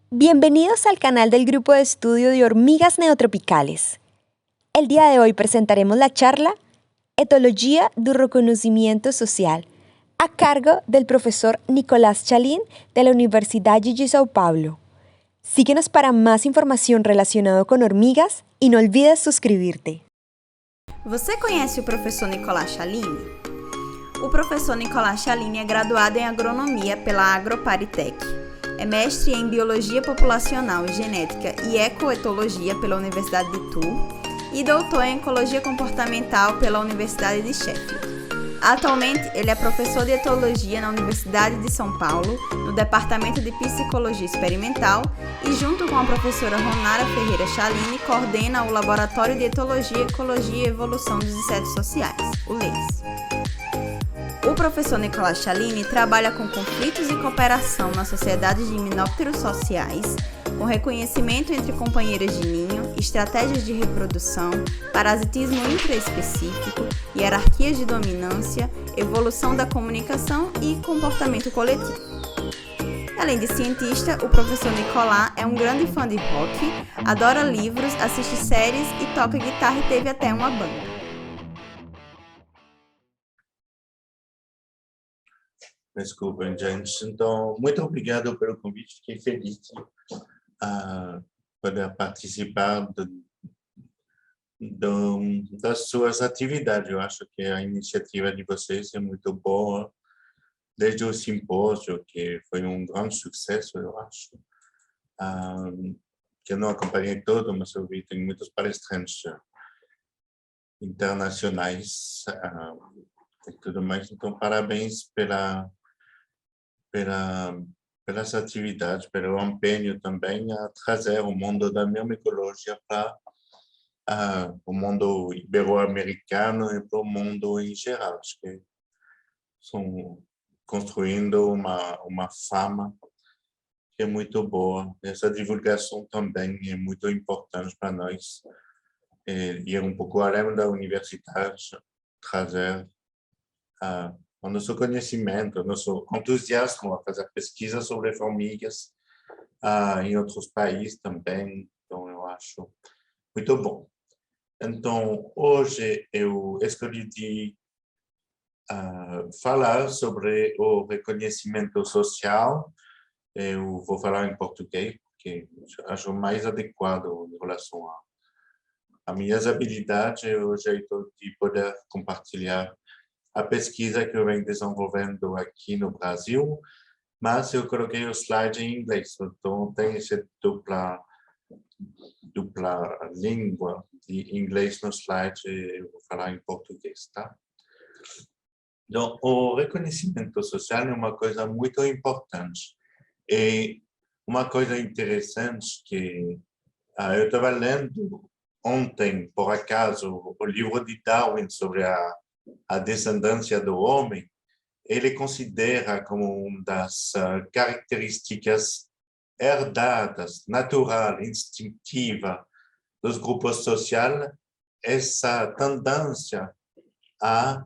Bienvenidos al canal del Grupo de Estudio de Hormigas Neotropicales. El día de hoy presentaremos la charla Etologia do Reconhecimento Social, a cargo del profesor Nicolás Chalín de la Universidad de São Paulo. Síguenos para más información relacionada con hormigas y no olvides suscribirte. Você conhece o professor Nicolás Chalín? O professor Nicolás Chalín é graduado em agronomia pela Agroparitec. É mestre em biologia populacional e genética e ecoetologia pela Universidade de Tours e doutor em ecologia comportamental pela Universidade de Sheffield. Atualmente, ele é professor de etologia na Universidade de São Paulo, no Departamento de Psicologia Experimental e, junto com a professora Ronara Ferreira Chalín, coordena o Laboratório de Etologia, Ecologia e Evolução dos Insetos Sociais, o LEIS. O professor Nicolás Chalín trabalha com conflitos e cooperação nas sociedades de himenópteros sociais, com reconhecimento entre companheiras de ninho, estratégias de reprodução, parasitismo intraespecífico, hierarquias de dominância, evolução da comunicação e comportamento coletivo. Além de cientista, o professor Nicolás é um grande fã de rock, adora livros, assiste séries e toca guitarra e teve até uma banda. Desculpem, gente. Então, muito obrigado pelo convite. Fiquei feliz de poder participar das suas atividades. Eu acho que a iniciativa de vocês é muito boa, desde o simpósio, que foi um grande sucesso, eu acho. Que eu não acompanhei todo, mas eu vi tem muitos palestrantes internacionais e tudo mais. Então, parabéns pelas atividades, pelo empenho também a trazer o mundo da micologia para o mundo ibero-americano e para o mundo em geral. Acho que estão construindo uma fama que é muito boa. Essa divulgação também é muito importante para nós, ir um pouco além da universidade, trazer o nosso conhecimento, o nosso entusiasmo a fazer pesquisa sobre formigas em outros países também. Então, eu acho muito bom. Então, hoje eu escolhi de falar sobre o reconhecimento social. Eu vou falar em português, porque acho mais adequado em relação a minhas habilidades e o jeito de poder compartilhar a pesquisa que eu venho desenvolvendo aqui no Brasil, mas eu coloquei o slide em inglês, então tem essa dupla língua de inglês no slide, eu vou falar em português, tá? Então, o reconhecimento social é uma coisa muito importante. E uma coisa interessante que eu estava lendo ontem, por acaso, o livro de Darwin sobre a descendência do homem. Ele considera como uma das características herdadas, natural, instintiva dos grupos sociais, essa tendência a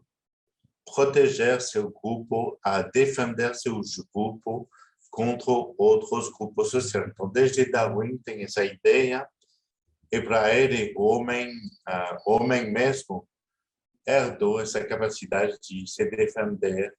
proteger seu grupo, a defender seu grupo contra outros grupos sociais. Então, desde Darwin tem essa ideia, e para ele, o homem mesmo, herdou essa capacidade de se defender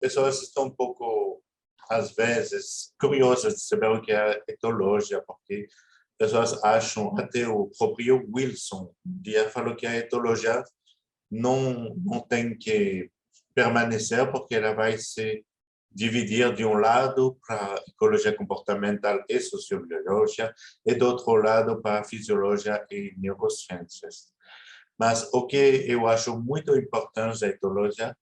pessoas estão um pouco, às vezes, curiosas de saber o que é etologia, porque pessoas acham, até o próprio Wilson, dia falou que a etologia não tem que permanecer, porque ela vai se dividir de um lado para ecologia comportamental e sociobiologia, e do outro lado para fisiologia e neurociências. Mas o que eu acho muito importante da etologia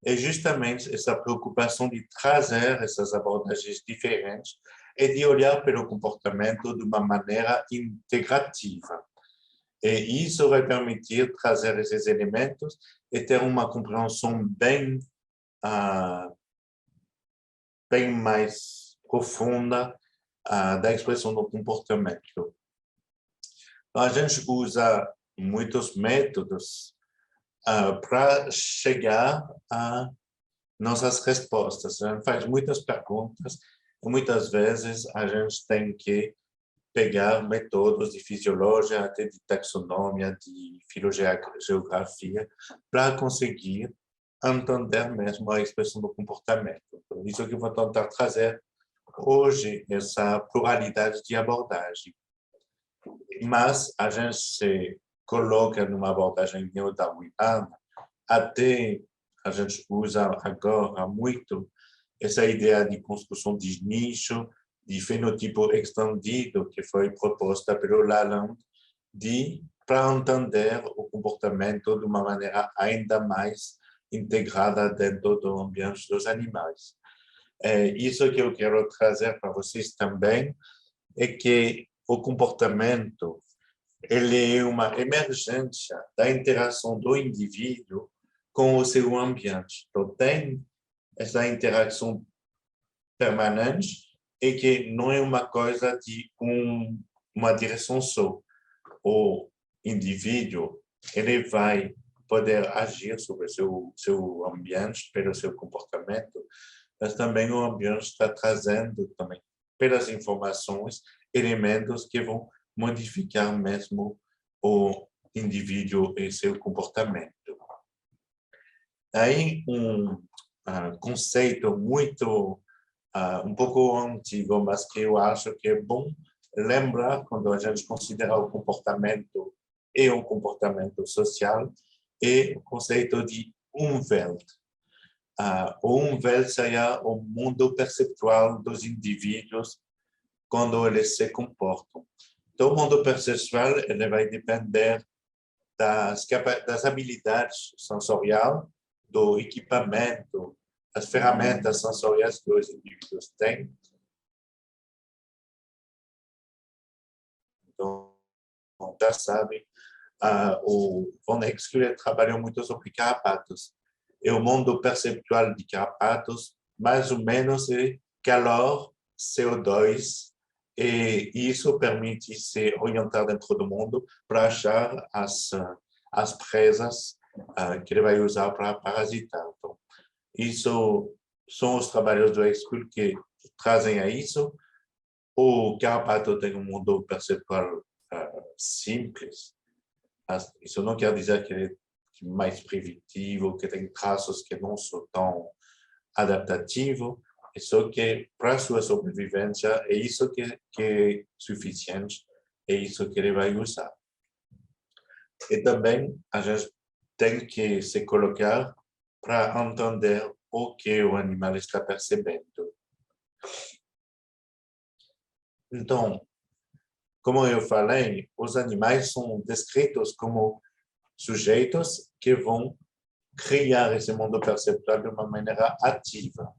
é justamente essa preocupação de trazer essas abordagens diferentes é de olhar pelo comportamento de uma maneira integrativa. E isso vai permitir trazer esses elementos e ter uma compreensão bem mais profunda da expressão do comportamento. Então, a gente usa muitos métodos para chegar a nossas respostas. A gente faz muitas perguntas e muitas vezes a gente tem que pegar métodos de fisiologia, até de taxonomia, de filogeografia, para conseguir entender mesmo a expressão do comportamento. Por isso que eu vou tentar trazer hoje essa pluralidade de abordagem. Mas a gente se coloca numa abordagem neo-darwiniana, até a gente usa agora muito essa ideia de construção de nicho, de fenotipo extendido que foi proposta pelo Lalande, para entender o comportamento de uma maneira ainda mais integrada dentro do ambiente dos animais. Isso que eu quero trazer para vocês também é que o comportamento ele é uma emergência da interação do indivíduo com o seu ambiente. Então, tem essa interação permanente e que não é uma coisa de uma direção só. O indivíduo ele vai poder agir sobre o seu ambiente, pelo seu comportamento, mas também o ambiente está trazendo também, pelas informações, elementos que vão modificar mesmo o indivíduo e seu comportamento. Aí conceito muito um pouco antigo, mas que eu acho que é bom lembrar quando a gente considera o comportamento e o comportamento social, é o conceito de Umwelt. O Umwelt seria o mundo perceptual dos indivíduos quando eles se comportam. Então, o mundo perceptual ele vai depender das habilidades sensoriais, do equipamento, as ferramentas sensoriais que os indivíduos têm. Então, já sabem, o Von Exkluer trabalhou muito sobre carrapatos. E o mundo perceptual de carrapatos, mais ou menos, é calor, CO2, e isso permite se orientar dentro do mundo para achar as presas que ele vai usar para parasitar. Então, isso são os trabalhos do Exkluer que trazem a isso. O carrapato tem um mundo perceptual simples. Isso não quer dizer que ele é mais primitivo, que tem traços que não são tão adaptativos. É só que, para sua sobrevivência, é isso que é suficiente, é isso que ele vai usar. E também a gente tem que se colocar para entender o que o animal está percebendo. Então, como eu falei, os animais são descritos como sujeitos que vão criar esse mundo perceptual de uma maneira ativa.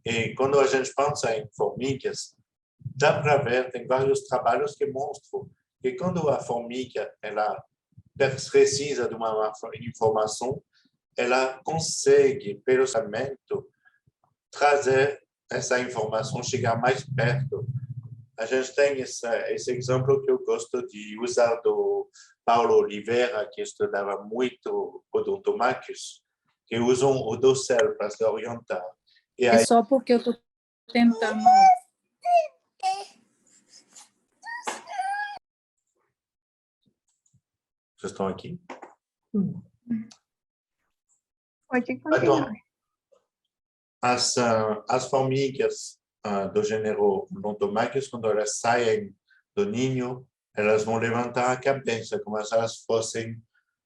E quando a gente pensa em formigas, dá para ver, tem vários trabalhos que mostram que quando a formiga ela precisa de uma informação, ela consegue, pelo pensamento, trazer essa informação, chegar mais perto. A gente tem esse exemplo que eu gosto de usar do Paulo Oliveira, que estudava muito odontomachos, que usam o dossel para se orientar. E aí, É só porque eu estou tentando. vocês estão aqui? Pode continuar. Então, as formigas do gênero Odontomachus, quando elas saem do ninho, elas vão levantar a cabeça, como se elas fossem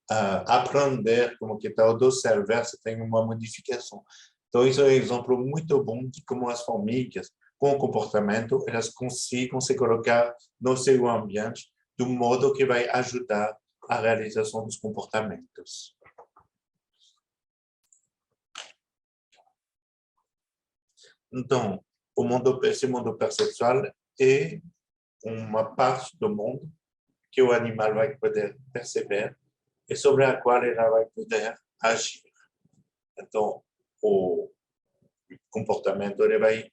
aprender como que está o dossel, ver se tem uma modificação. Então, isso é um exemplo muito bom de como as formigas, com o comportamento, elas consigam se colocar no seu ambiente de um modo que vai ajudar a realização dos comportamentos. Então, esse mundo perceptual é uma parte do mundo que o animal vai poder perceber e sobre a qual ela vai poder agir. Então, o comportamento ele vai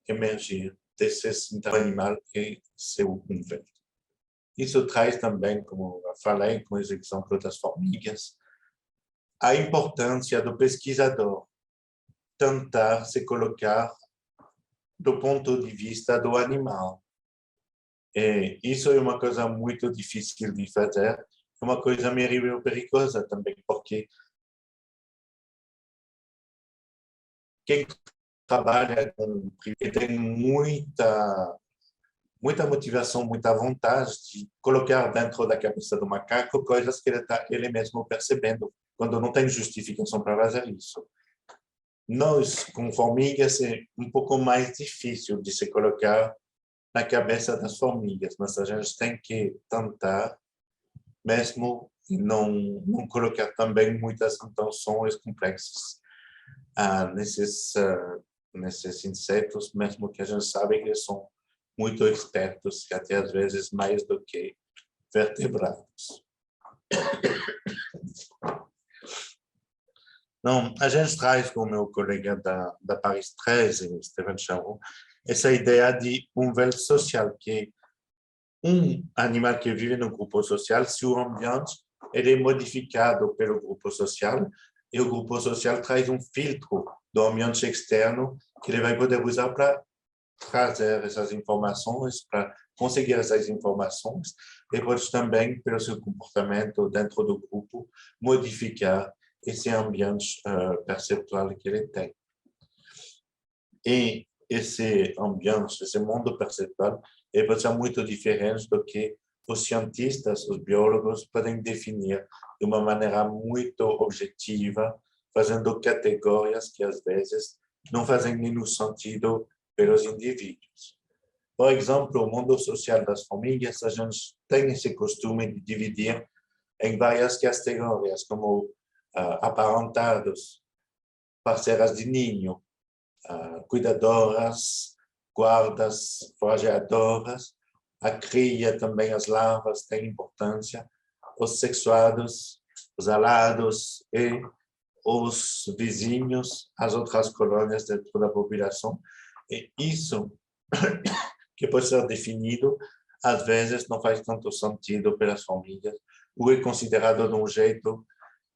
emergir desse animal e seu convívio. Isso traz também, como eu falei com os exemplos das formigas, a importância do pesquisador tentar se colocar do ponto de vista do animal. E isso é uma coisa muito difícil de fazer, uma coisa meio perigosa também, porque quem trabalha com tem muita motivação, muita vontade de colocar dentro da cabeça do macaco coisas que ele mesmo percebendo, quando não tem justificação para fazer isso. Nós, com formigas, é um pouco mais difícil de se colocar na cabeça das formigas, mas a gente tem que tentar, mesmo não colocar também muitas intenções complexas nesses insetos, mesmo que a gente sabe que eles são muito espertos, até às vezes mais do que vertebrados. Não, a gente traz com o meu colega da Paris 13, Stéphane Charon, essa ideia de véu social, que um animal que vive no grupo social, se o ambiente ele é modificado pelo grupo social, e o grupo social traz um filtro do ambiente externo que ele vai poder usar para trazer essas informações, para conseguir essas informações, e pode também, pelo seu comportamento dentro do grupo, modificar esse ambiente perceptual que ele tem. E esse ambiente, esse mundo perceptual, ele pode ser muito diferente do que os cientistas, os biólogos, podem definir de uma maneira muito objetiva, fazendo categorias que, às vezes, não fazem nenhum sentido pelos indivíduos. Por exemplo, o mundo social das formigas, a gente tem esse costume de dividir em várias categorias, como aparentados, parceiras de ninho, cuidadoras, guardas, forageadoras, a cria também, as larvas têm importância, os sexuados, os alados e os vizinhos, as outras colônias dentro da população. E isso que pode ser definido, às vezes não faz tanto sentido pelas famílias, ou é considerado de um jeito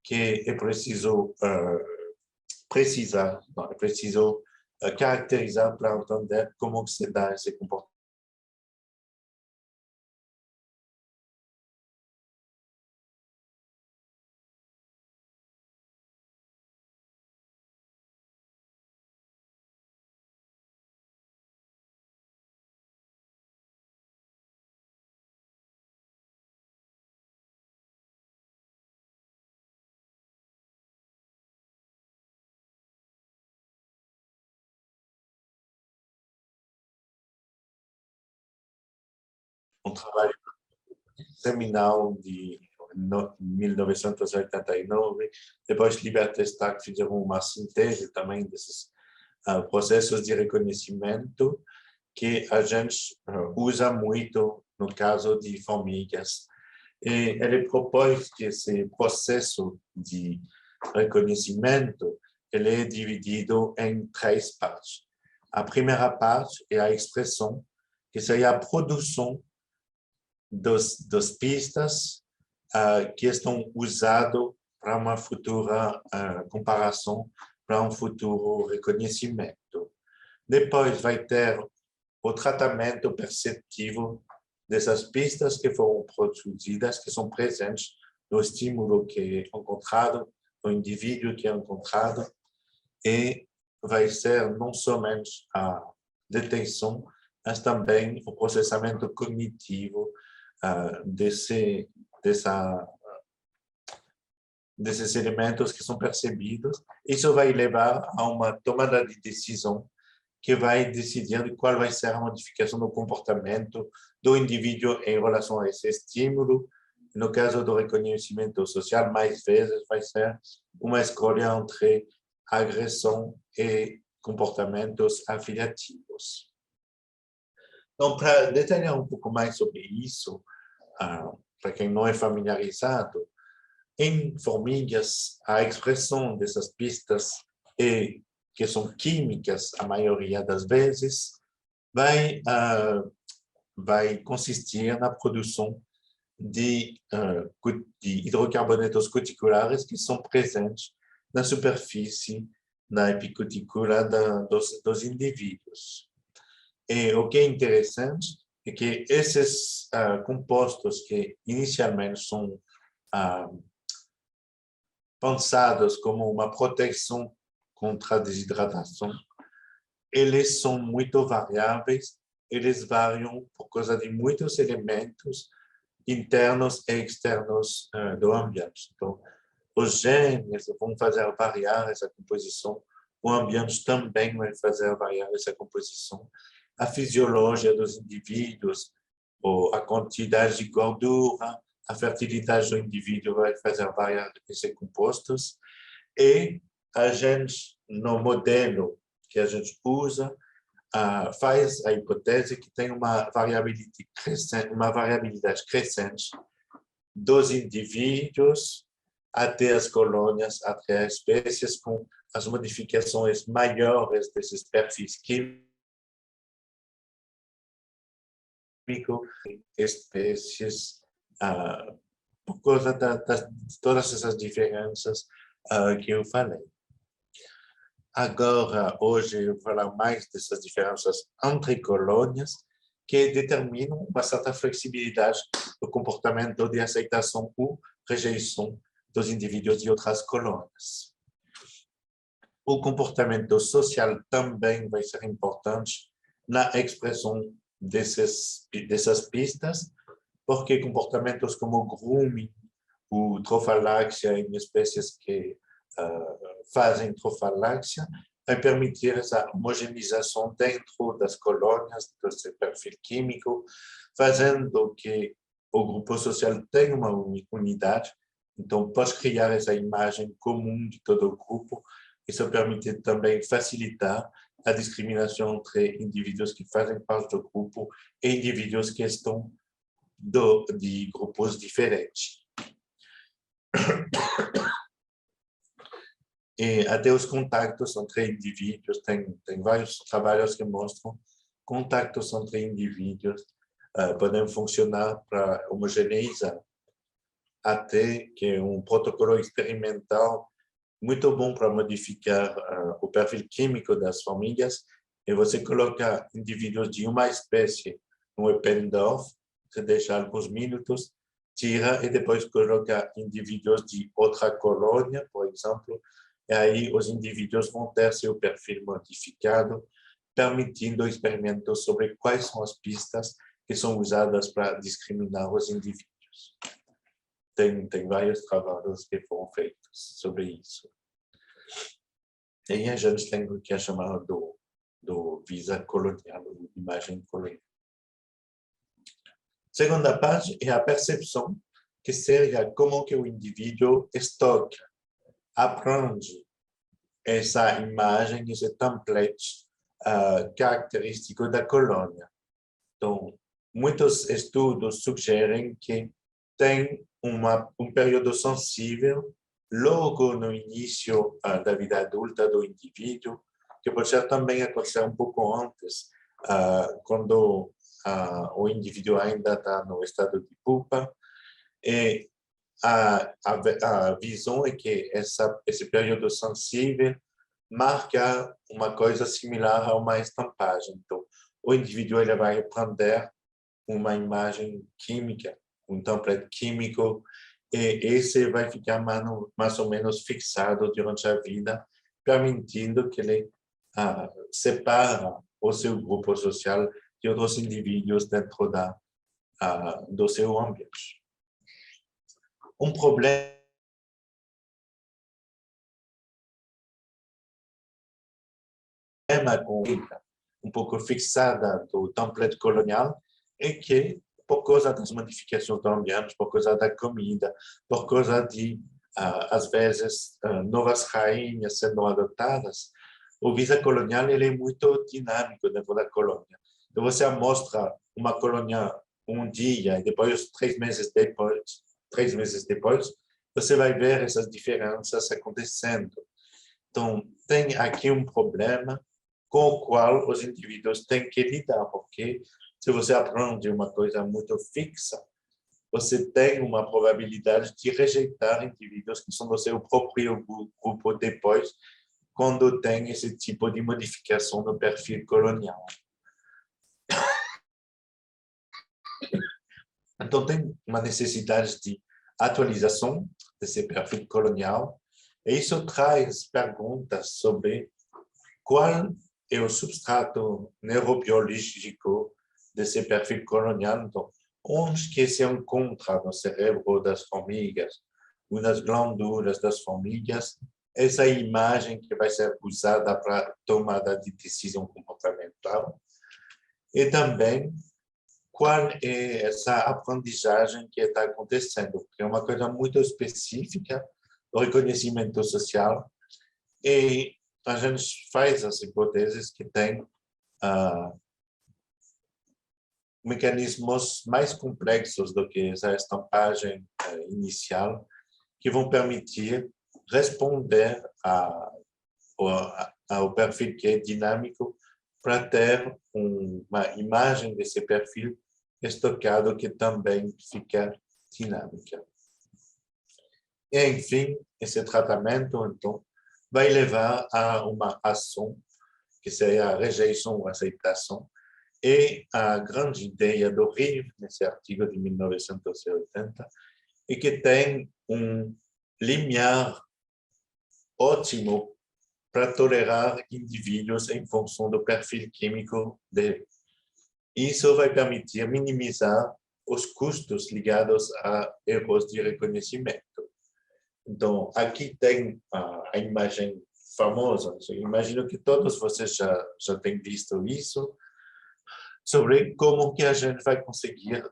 que é preciso caracterizar para entender como se dá esse comportamento. Um trabalho seminal de 1989, depois Liberté Stark fizeram uma síntese também desses processos de reconhecimento que a gente usa muito no caso de formigas. E ele propôs que esse processo de reconhecimento ele é dividido em 3 partes. A primeira parte é a expressão, que seria a produção das pistas que estão usadas para uma futura comparação, para um futuro reconhecimento. Depois vai ter o tratamento perceptivo dessas pistas que foram produzidas, que são presentes no estímulo que é encontrado, no indivíduo que é encontrado, e vai ser não somente a detenção, mas também o processamento cognitivo desses elementos que são percebidos. Isso vai levar a uma tomada de decisão que vai decidir qual vai ser a modificação do comportamento do indivíduo em relação a esse estímulo. No caso do reconhecimento social, mais vezes vai ser uma escolha entre agressão e comportamentos afiliativos. Então, para detalhar um pouco mais sobre isso, para quem não é familiarizado, em formigas, a expressão dessas pistas, que são químicas a maioria das vezes, vai consistir na produção de hidrocarbonetos cuticulares que são presentes na superfície, na epicutícula dos indivíduos. E o que é interessante é que esses compostos que inicialmente são pensados como uma proteção contra a desidratação, eles são muito variáveis, eles variam por causa de muitos elementos internos e externos do ambiente. Então, os genes vão fazer variar essa composição, o ambiente também vai fazer variar essa composição, a fisiologia dos indivíduos, ou a quantidade de gordura, a fertilidade do indivíduo vai fazer variar esses compostos, e a gente, no modelo que a gente usa, faz a hipótese que tem uma variabilidade crescente dos indivíduos até as colônias, até as espécies, com as modificações maiores desses perfis químicos, espécies, por causa de todas essas diferenças que eu falei. Agora, hoje, eu vou falar mais dessas diferenças entre colônias que determinam uma certa flexibilidade do comportamento de aceitação ou rejeição dos indivíduos de outras colônias. O comportamento social também vai ser importante na expressão dessas pistas, porque comportamentos como grooming ou trofaláxia em espécies que fazem trofaláxia vai permitir essa homogeneização dentro das colônias, desse perfil químico, fazendo que o grupo social tenha uma unidade. Então, pode criar essa imagem comum de todo o grupo. Isso permite também facilitar a discriminação entre indivíduos que fazem parte do grupo e indivíduos que estão de grupos diferentes. E até os contatos entre indivíduos, tem vários trabalhos que mostram contatos entre indivíduos podem funcionar para homogeneizar, até que um protocolo experimental muito bom para modificar o perfil químico das formigas, e você coloca indivíduos de uma espécie no Eppendorf, você deixa alguns minutos, tira e depois coloca indivíduos de outra colônia, por exemplo, e aí os indivíduos vão ter seu perfil modificado, permitindo experimentos sobre quais são as pistas que são usadas para discriminar os indivíduos. Tem vários trabalhos que foram feitos sobre isso. E a gente tem o que é chamado do visa colonial, imagem colonial. Segunda parte é a percepção, que seria como que o indivíduo estoca, aprende essa imagem, esse template característico da colônia. Então, muitos estudos sugerem que tem um período sensível logo no início da vida adulta do indivíduo, que pode ser também acontecer um pouco antes, quando o indivíduo ainda está no estado de pupa, e a visão é que esse período sensível marca uma coisa similar a uma estampagem. Então, o indivíduo ele vai aprender uma imagem química, um template químico, e esse vai ficar mais ou menos fixado durante a vida, permitindo que ele separa o seu grupo social de outros indivíduos dentro do seu ambiente. Um problema com um pouco fixada do template colonial é que, por causa das modificações do ambiente, por causa da comida, por causa de, às vezes, novas rainhas sendo adotadas, o visa colonial ele é muito dinâmico dentro da colônia. Então, você mostra uma colônia um dia e depois, 3 meses depois, você vai ver essas diferenças acontecendo. Então, tem aqui um problema com o qual os indivíduos têm que lidar, porque se você aprende uma coisa muito fixa, você tem uma probabilidade de rejeitar indivíduos que são do seu próprio grupo depois, quando tem esse tipo de modificação do perfil colonial. Então, tem uma necessidade de atualização desse perfil colonial, e isso traz perguntas sobre qual é o substrato neurobiológico desse perfil colonial. Então, onde que se encontra no cérebro das formigas, ou nas glândulas das formigas, essa imagem que vai ser usada para tomada de decisão comportamental, e também qual é essa aprendizagem que está acontecendo, porque é uma coisa muito específica do reconhecimento social, e a gente faz as hipóteses que tem mecanismos mais complexos do que essa estampagem inicial, que vão permitir responder ao perfil que é dinâmico, para ter uma imagem desse perfil estocado que também fica dinâmica. E, enfim, esse tratamento, então, vai levar a uma ação, que seria a rejeição ou aceitação, e a grande ideia do Rive, nesse artigo de 1980, é que tem um limiar ótimo para tolerar indivíduos em função do perfil químico dele. Isso vai permitir minimizar os custos ligados a erros de reconhecimento. Então, aqui tem a imagem famosa. Eu imagino que todos vocês já têm visto isso, sobre como que a gente vai conseguir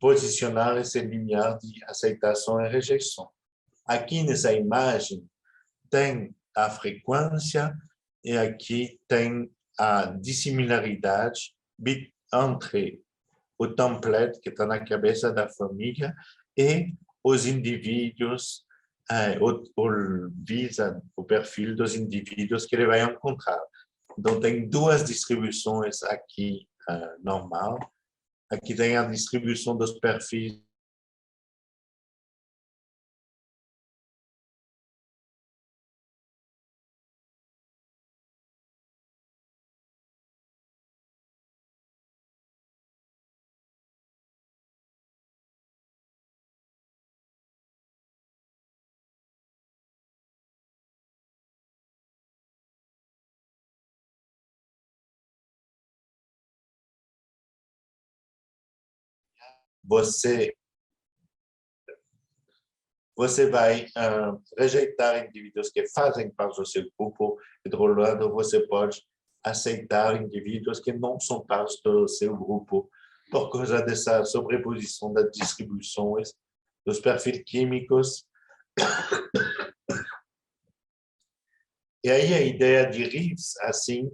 posicionar esse limiar de aceitação e rejeição. Aqui nessa imagem tem a frequência e aqui tem a dissimilaridade entre o template que está na cabeça da família e os indivíduos, o perfil dos indivíduos que ele vai encontrar. Então, tem duas distribuições aqui normal. Aqui tem a distribuição dos perfis você vai rejeitar indivíduos que fazem parte do seu grupo, e do outro lado você pode aceitar indivíduos que não são parte do seu grupo, por causa dessa sobreposição das distribuições dos perfis químicos. E aí a ideia de Rives, assim,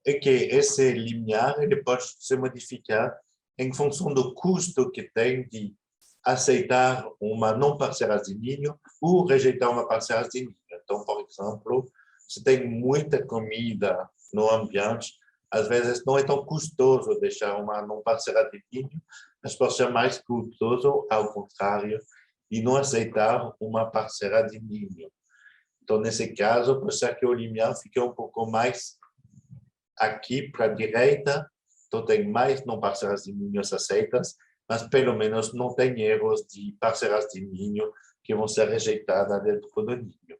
é que esse limiar ele pode se modificar em função do custo que tem de aceitar uma não parceira de ninho ou rejeitar uma parceira de ninho. Então, por exemplo, se tem muita comida no ambiente, às vezes não é tão custoso deixar uma não parceira de ninho, mas pode ser mais custoso, ao contrário, de não aceitar uma parceira de ninho. Então, nesse caso, pode ser que o limiar fique um pouco mais aqui para a direita, então tem mais não parceiras de ninhos aceitas, mas pelo menos não tem erros de parceiras de ninho que vão ser rejeitadas dentro do ninho.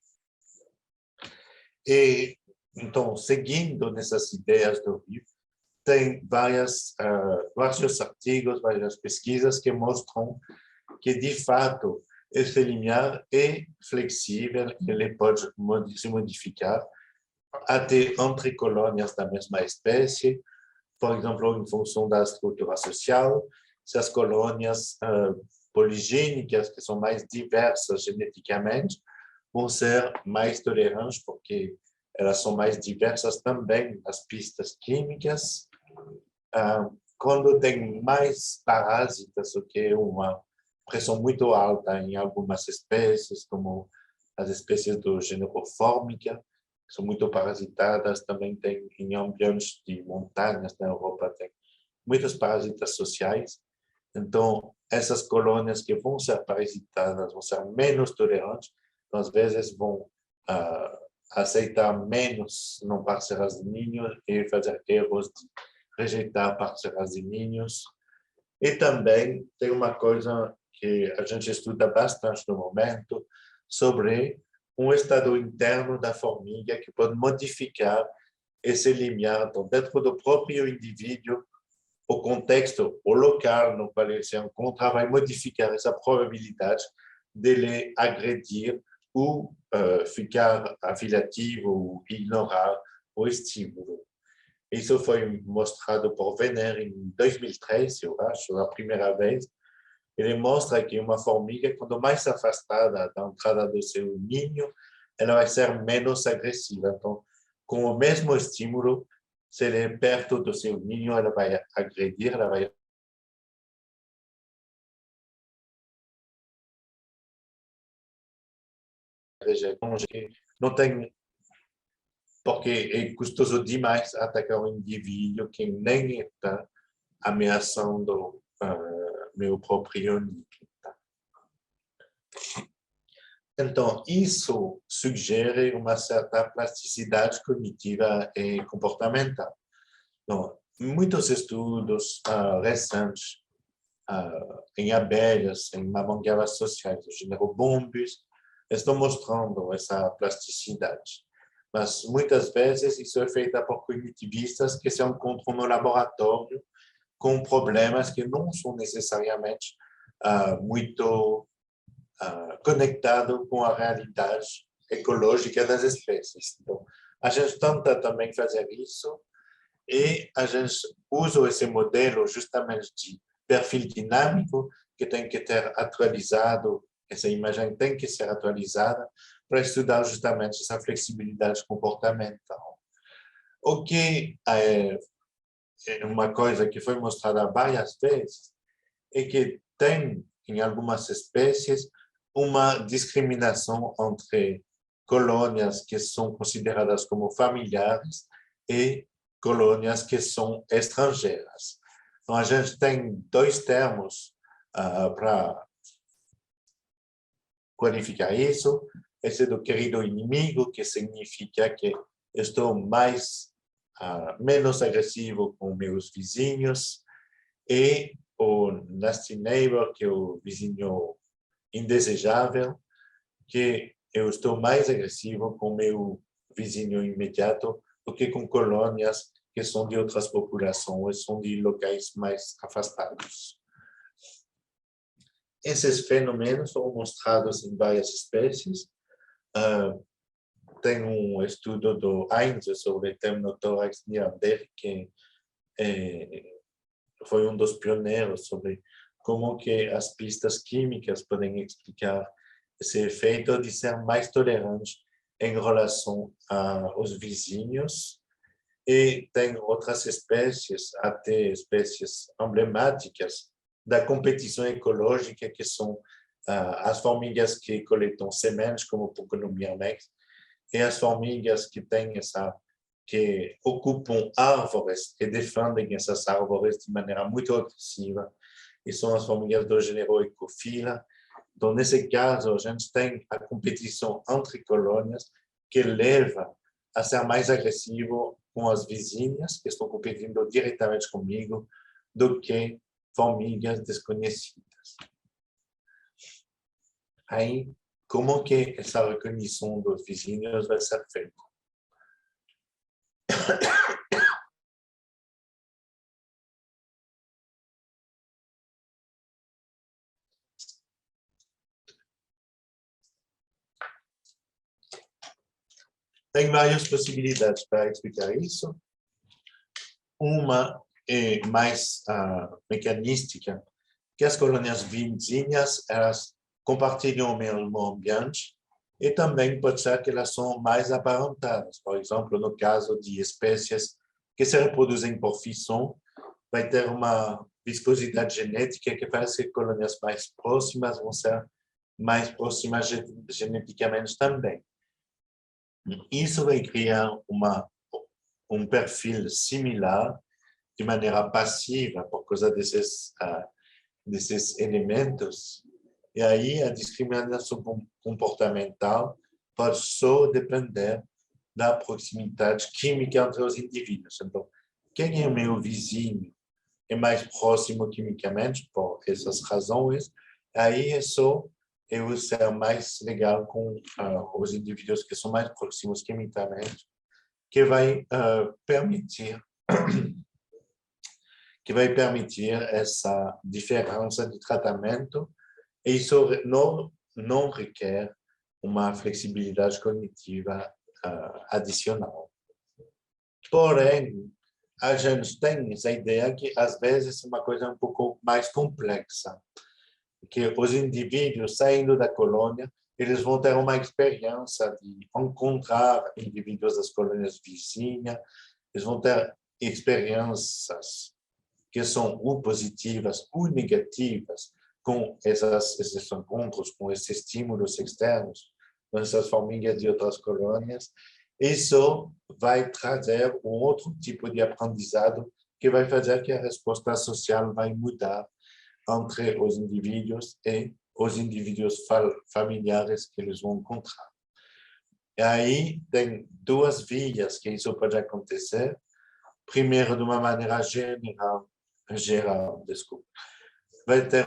E, então, seguindo nessas ideias do Rive, tem vários artigos, várias pesquisas que mostram que, de fato, esse limiar é flexível, ele pode se modificar até entre colônias da mesma espécie, por exemplo, em função da estrutura social. Se as colônias poligênicas, que são mais diversas geneticamente, vão ser mais tolerantes, porque elas são mais diversas também, as pistas químicas. Quando tem mais parasitas, o que é uma pressão muito alta em algumas espécies, como as espécies do gênero Formica, que são muito parasitadas, também tem em ambientes de montanhas na Europa, tem muitos parasitas sociais. Então, essas colônias que vão ser parasitadas vão ser menos tolerantes, então, às vezes vão aceitar menos não parceiras de ninho e fazer erros de rejeitar parceiras de ninhos. E também tem uma coisa que a gente estuda bastante no momento, sobre um estado interno da formiga que pode modificar esse limiar dentro do próprio indivíduo. O contexto, o local no qual ele se encontra vai modificar essa probabilidade dele agredir ou ficar afiliativo ou ignorar o estímulo. Isso foi mostrado por Venner em 2003, eu acho, a primeira vez. Ele mostra que uma formiga, quando mais afastada da entrada do seu ninho, ela vai ser menos agressiva. Então, com o mesmo estímulo, se ele é perto do seu ninho, ela vai agredir, ela vai não tem, porque é custoso demais atacar um indivíduo que nem está ameaçando meu próprio ninho. Então, isso sugere uma certa plasticidade cognitiva e comportamental. Então, muitos estudos recentes em abelhas, em mamangavas sociais, do gênero Bombus, estão mostrando essa plasticidade. Mas, muitas vezes, isso é feito por cognitivistas que se encontram no laboratório com problemas que não são necessariamente muito conectados com a realidade ecológica das espécies. Então, a gente tenta também fazer isso e a gente usa esse modelo justamente de perfil dinâmico que tem que ter atualizado, essa imagem tem que ser atualizada para estudar justamente essa flexibilidade comportamental. O que é uma coisa que foi mostrada várias vezes é que tem, em algumas espécies, uma discriminação entre colônias que são consideradas como familiares e colônias que são estrangeiras. Então, a gente tem dois termos para qualificar isso. Esse do querido inimigo, que significa que estou menos agressivo com meus vizinhos, e o nasty neighbor, que é o vizinho indesejável, que eu estou mais agressivo com meu vizinho imediato do que com colônias que são de outras populações, são de locais mais afastados. Esses fenômenos foram mostrados em várias espécies. Tem um estudo do Heinz sobre Temnothorax neander, que foi um dos pioneiros sobre como que as pistas químicas podem explicar esse efeito de ser mais tolerante em relação aos vizinhos. E tem outras espécies, até espécies emblemáticas da competição ecológica, que são as formigas que coletam sementes, como o Poconomyrmex, e as formigas que têm que ocupam árvores e defendem essas árvores de maneira muito agressiva, e são as formigas do gênero Ecophylla. Então, nesse caso, a gente tem a competição entre colônias que leva a ser mais agressivo com as vizinhas, que estão competindo diretamente comigo, do que formigas desconhecidas. Aí, como que essa recognição dos vizinhos vai ser feita? Tem várias possibilidades para explicar isso. Uma é mais mecanística, que as colônias vizinhas, elas compartilham o mesmo ambiente, E também pode ser que elas são mais aparentadas. Por exemplo, no caso de espécies que se reproduzem por fissão, vai ter uma viscosidade genética que faz que colônias mais próximas vão ser mais próximas geneticamente também. Isso vai criar um perfil similar de maneira passiva por causa desses elementos. E aí a discriminação comportamental pode só depender da proximidade química entre os indivíduos. Então, quem é o meu vizinho é mais próximo quimicamente, por essas razões, aí é só eu ser mais legal com os indivíduos que são mais próximos quimicamente, que vai permitir essa diferença de tratamento, e isso não requer uma flexibilidade cognitiva adicional. Porém, a gente tem essa ideia que, às vezes, é uma coisa um pouco mais complexa, que os indivíduos saindo da colônia, eles vão ter uma experiência de encontrar indivíduos das colônias vizinhas, eles vão ter experiências que são ou positivas ou negativas com esses encontros, com esses estímulos externos, com essas formigas de outras colônias. Isso vai trazer um outro tipo de aprendizado que vai fazer que a resposta social vai mudar entre os indivíduos e os indivíduos familiares que eles vão encontrar. E aí tem duas vias que isso pode acontecer. Primeiro, de uma maneira geral, vai ter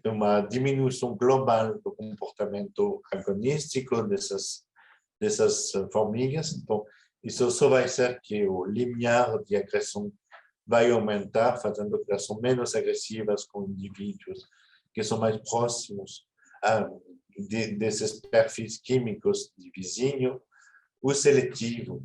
uma diminuição global do comportamento agonístico dessas formigas. Então, isso só vai ser que o limiar de agressão vai aumentar, fazendo que elas são menos agressivas com indivíduos que são mais próximos desses perfis químicos de vizinho, o seletivo.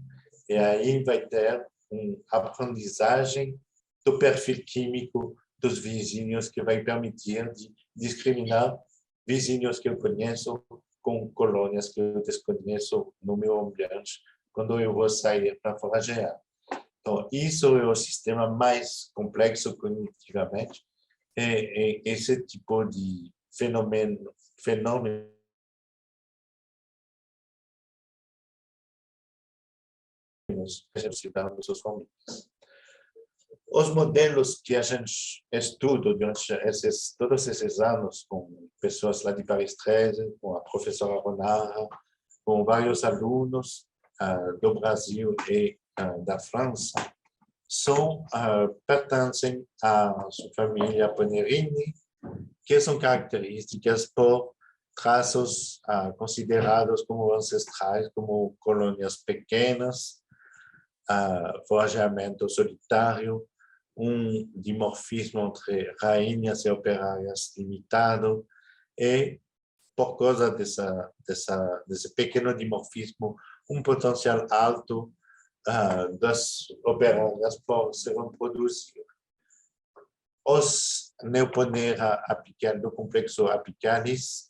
E aí vai ter uma aprendizagem do perfil químico dos vizinhos que vai permitir de discriminar vizinhos que eu conheço com colônias que eu desconheço no meu ambiente quando eu vou sair para foragear. Então, isso é o sistema mais complexo cognitivamente, e esse tipo de fenômeno exercitando suas famílias. Os modelos que a gente estuda durante todos esses anos, com pessoas lá de Paris 13, com a professora Ronara, com vários alunos do Brasil e da França, pertencem à família Panerini, que são características por traços considerados como ancestrais, como colônias pequenas, forageamento solitário, dimorfismo entre rainhas e operárias limitado, e, por causa desse pequeno dimorfismo, potencial alto das operárias por se reproduzir. Os Neoponera apical do complexo apicalis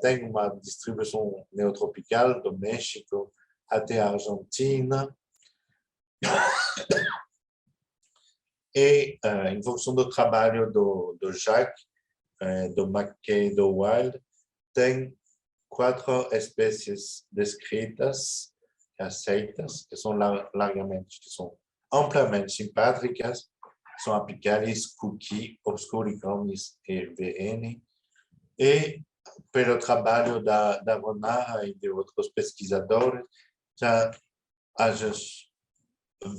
têm uma distribuição neotropical do México até a Argentina, e, em função do trabalho do Jacques, do McKay e do Wild, tem 4 espécies descritas, aceitas, que são amplamente simpátricas, são apicalis, cookie, obscuricornis e VN, e pelo trabalho da Ronara e de outros pesquisadores, já a gente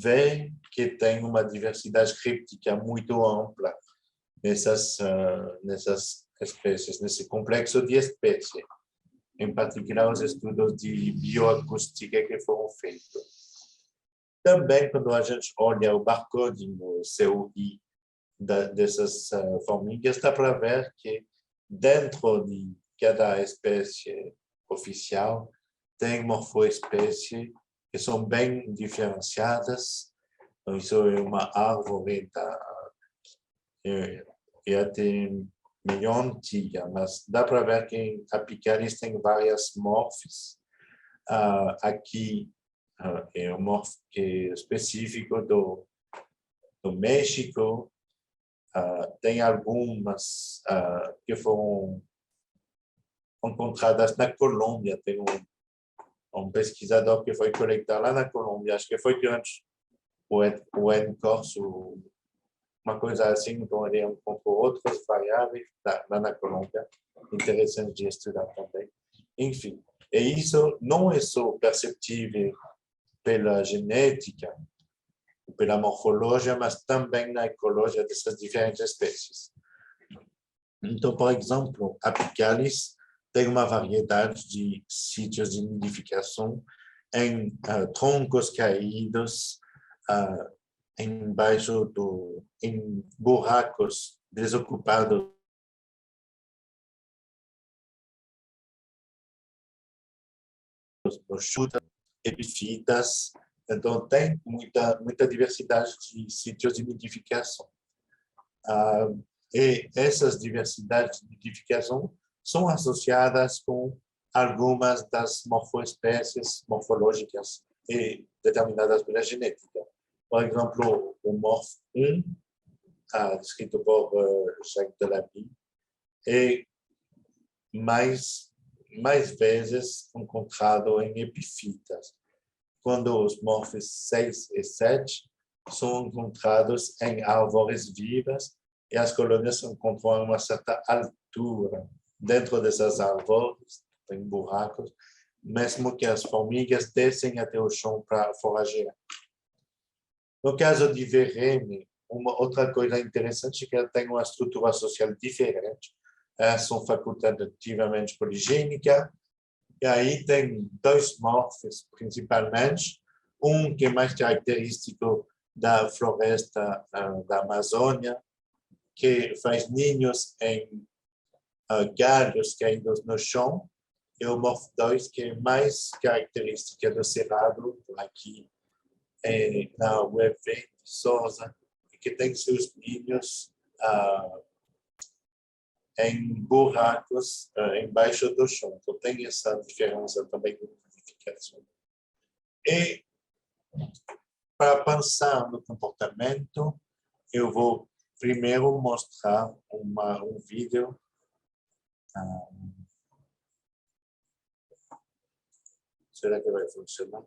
vê que tem uma diversidade críptica muito ampla nessas espécies, nesse complexo de espécies, em particular os estudos de bioacústica que foram feitos. Também, quando a gente olha o barcode no COI dessas formigas, dá para ver que dentro de cada espécie oficial tem morfoespécies que são bem diferenciadas. Então, isso é uma árvore e até meio antiga, mas dá para ver que em Apicalis tem várias morfes. Aqui é um morfo que é específico do México. Tem algumas que foram encontradas na Colômbia. Tem um pesquisador que foi coletar lá na Colômbia, acho que foi durante o ENCORSO, uma coisa assim, então ele encontrou outras variáveis lá na Colômbia, interessante de estudar também. Enfim, e isso não é só perceptível pela genética, pela morfologia, mas também na ecologia dessas diferentes espécies. Então, por exemplo, Apicalis tem uma variedade de sítios de nidificação em troncos caídos, em buracos desocupados no chute, epifitas. Então, tem muita diversidade de sítios de nidificação. E essas diversidades de nidificação são associadas com algumas das morfoespécies morfológicas e determinadas pela genética. Por exemplo, o morfo 1, descrito por Jacques Delaby, é mais vezes encontrado em epifitas, quando os morfos 6 e 7 são encontrados em árvores vivas e as colônias se encontram a uma certa altura dentro dessas árvores, em buracos, mesmo que as formigas descem até o chão para foragear. No caso de Vereme, uma outra coisa interessante é que ela tem uma estrutura social diferente. Elas são facultativamente poligênicas, e aí tem dois morfos, principalmente. Um que é mais característico da floresta da Amazônia, que faz ninhos em galhos caídos no chão, e o morfo 2, que é mais característica do Cerrado, aqui na UFV de Sousa, que tem seus ninhos em buracos embaixo do chão. Então, tem essa diferença também de nidificação. E, para pensar no comportamento, eu vou primeiro mostrar um vídeo. Será que vai funcionar?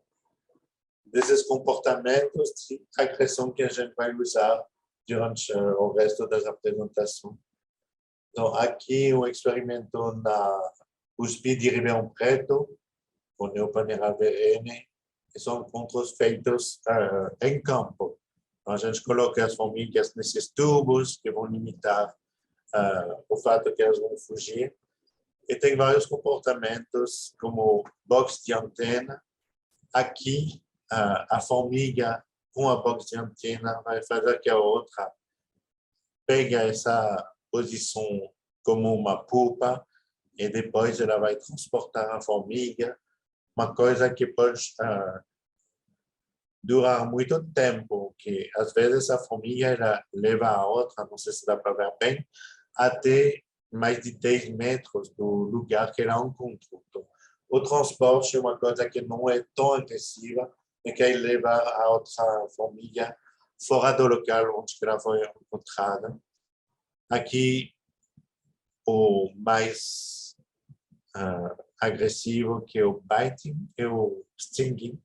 Desses comportamentos de agressão que a gente vai usar durante o resto das apresentações. Então, aqui o experimento na USP de Ribeirão Preto, com Neopanera verene, são encontros feitos em campo. Então, a gente coloca as formigas nesses tubos que vão limitar o fato que elas vão fugir. E tem vários comportamentos, como box de antena. Aqui, a formiga com a box de antena vai fazer que a outra pega essa posição como uma pupa e depois ela vai transportar a formiga, uma coisa que pode durar muito tempo, que às vezes a formiga ela leva a outra, não sei se dá para ver bem, até mais de 10 metros do lugar que ela encontrou. Então, o transporte é uma coisa que não é tão agressiva, e que leva a outra formiga fora do local onde ela foi encontrada. Aqui, o mais agressivo, que é o biting, e o stinging.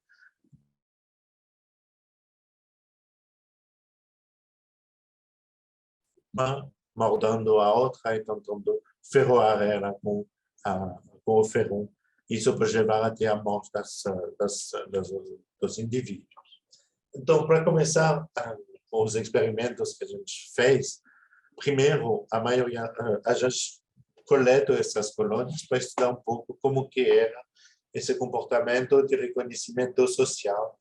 Mordendo a outra e tentando ferroar ela com o ferrão. Isso pode levar até a morte dos indivíduos. Então, para começar os experimentos que a gente fez, primeiro, a gente coleta essas colônias para estudar um pouco como que era esse comportamento de reconhecimento social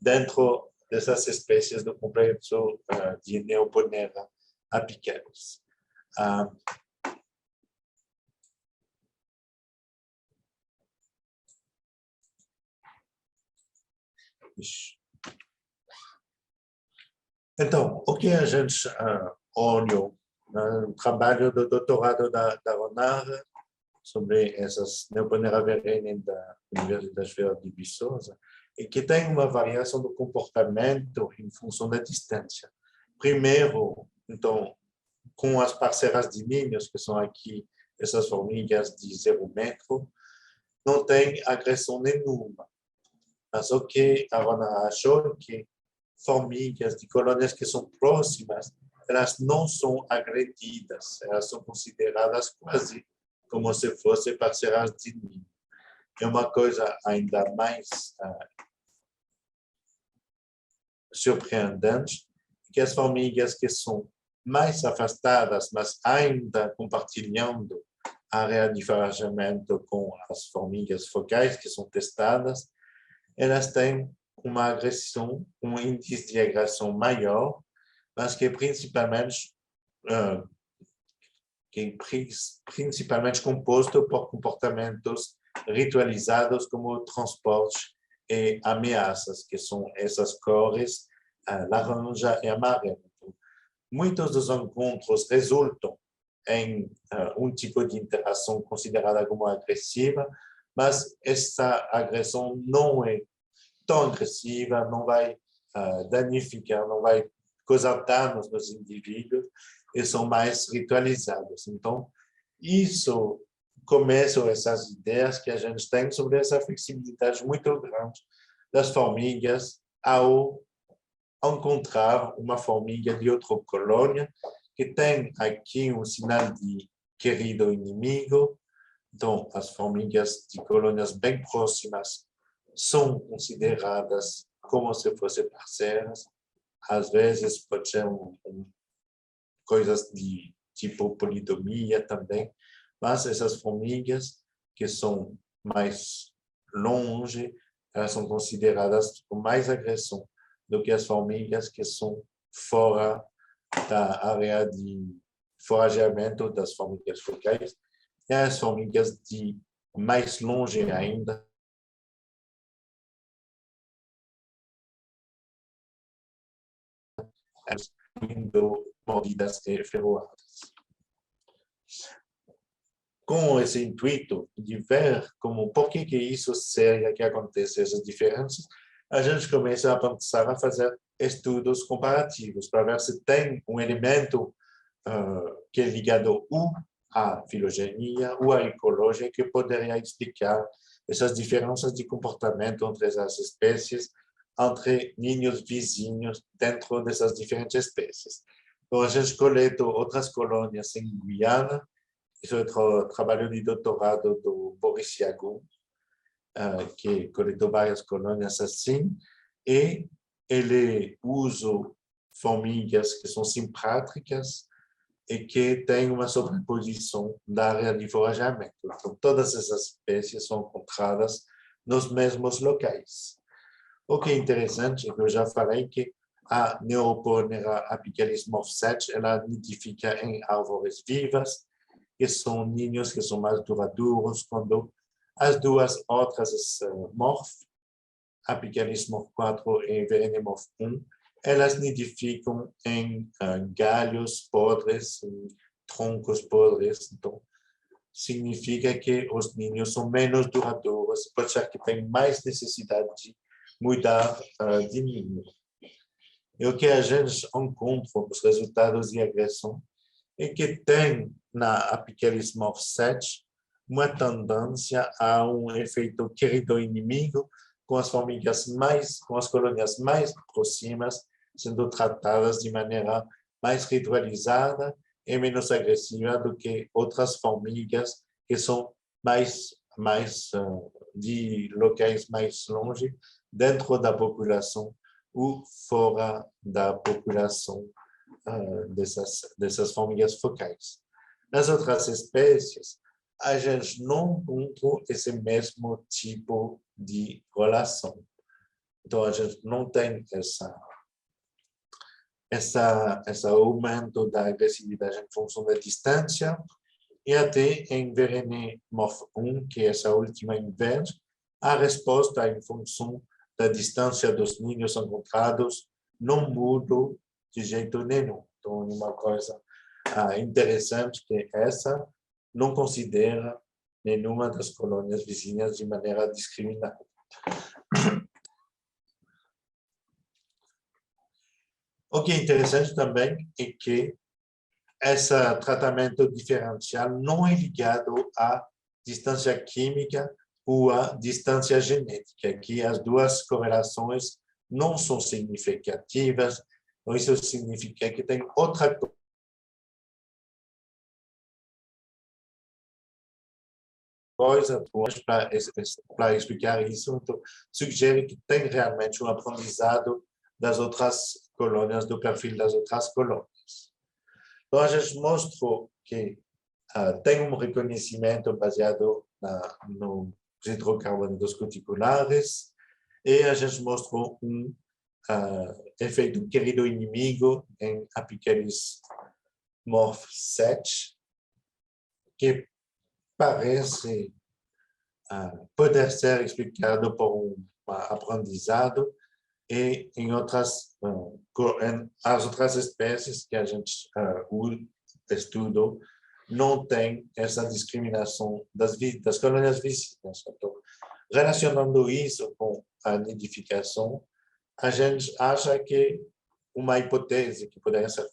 dentro dessas espécies do complexo de Neoponera apicalis. Então, o que a gente olhou no trabalho do doutorado da Ronara sobre essas Neoponera verene da Universidade Federal de Viçosa, e que tem uma variação do comportamento em função da distância. Primeiro, então, com as parceiras de ninhos, que são aqui essas formigas de 0 metro, não tem agressão nenhuma. Mas o que a Ronara achou que formigas de colônias que são próximas, elas não são agredidas, elas são consideradas quase como se fossem parceiras de ninho. É uma coisa ainda mais surpreendente, que as formigas que são mais afastadas, mas ainda compartilhando área de forrageamento com as formigas focais que são testadas, elas têm uma agressão, um índice de agressão maior, mas que principalmente composto por comportamentos ritualizados como transporte e ameaças, que são essas cores laranja e amarelo. Muitos dos encontros resultam em um tipo de interação considerada como agressiva, mas essa agressão não é tão agressiva, não vai danificar, não vai causar danos nos indivíduos, e são mais ritualizados. Então, isso começam essas ideias que a gente tem sobre essa flexibilidade muito grande das formigas ao encontrar uma formiga de outra colônia que tem aqui um sinal de querido inimigo. Então, as formigas de colônias bem próximas são consideradas como se fossem parceiras. Às vezes, pode ser coisas de tipo polidomia também, mas essas formigas que são mais longe, elas são consideradas com mais agressão do que as formigas que são fora da área de forageamento das formigas focais, e as formigas de mais longe ainda, sendo mordidas e ferroadas. Com esse intuito de ver por que isso seria que acontece essas diferenças, a gente começa a pensar a fazer estudos comparativos para ver se tem um elemento que é ligado à filogenia ou à ecologia que poderia explicar essas diferenças de comportamento entre as espécies, entre ninhos vizinhos dentro dessas diferentes espécies. Então, a gente coletou outras colônias em Guiana. Isso é o trabalho de doutorado do Boris Yagun, que coletou várias colônias assim, e ele usa formigas que são simpátricas e que têm uma sobreposição da área de forrageamento. Então, todas essas espécies são encontradas nos mesmos locais. O que é interessante, eu já falei que a Neuroponera apicalis morph7, ela nidifica em árvores vivas, que são ninhos que são mais duradouros, quando as duas outras morph, apicalis morph4 e verene morph1, elas nidificam em galhos podres, em troncos podres. Então, significa que os ninhos são menos duradouros, pode ser que tem mais necessidade de mudar de ninho. E o que a gente encontra nos resultados de agressão é que tem na Apicalis morph7 uma tendência a um efeito querido-inimigo com as colônias mais próximas sendo tratadas de maneira mais ritualizada e menos agressiva do que outras formigas que são mais de locais mais longe, dentro da população ou fora da população dessas formigas focais. Nas outras espécies, a gente não encontra esse mesmo tipo de relação. Então, a gente não tem esse aumento da agressividade em função da distância, e até em Verene morph1, que é essa última em verde, a resposta em função da distância dos ninhos encontrados não muda de jeito nenhum. Então, é uma coisa interessante que essa não considera nenhuma das colônias vizinhas de maneira discriminada. O que é interessante também é que esse tratamento diferencial não é ligado à distância química ou à distância genética, que as duas correlações não são significativas, então isso significa que tem outra coisa para explicar isso, então sugere que tem realmente um aprendizado das outras colônias, do perfil das outras colônias. Então, a gente mostrou que tem um reconhecimento baseado nos hidrocarbonetos cuticulares e a gente mostrou um efeito querido inimigo em Apicales morph 7, que parece poder ser explicado por um aprendizado e em as outras espécies que a gente estudou não tem essa discriminação das colônias vizinhas. Então, relacionando isso com a nidificação, a gente acha que uma hipótese que poderia ser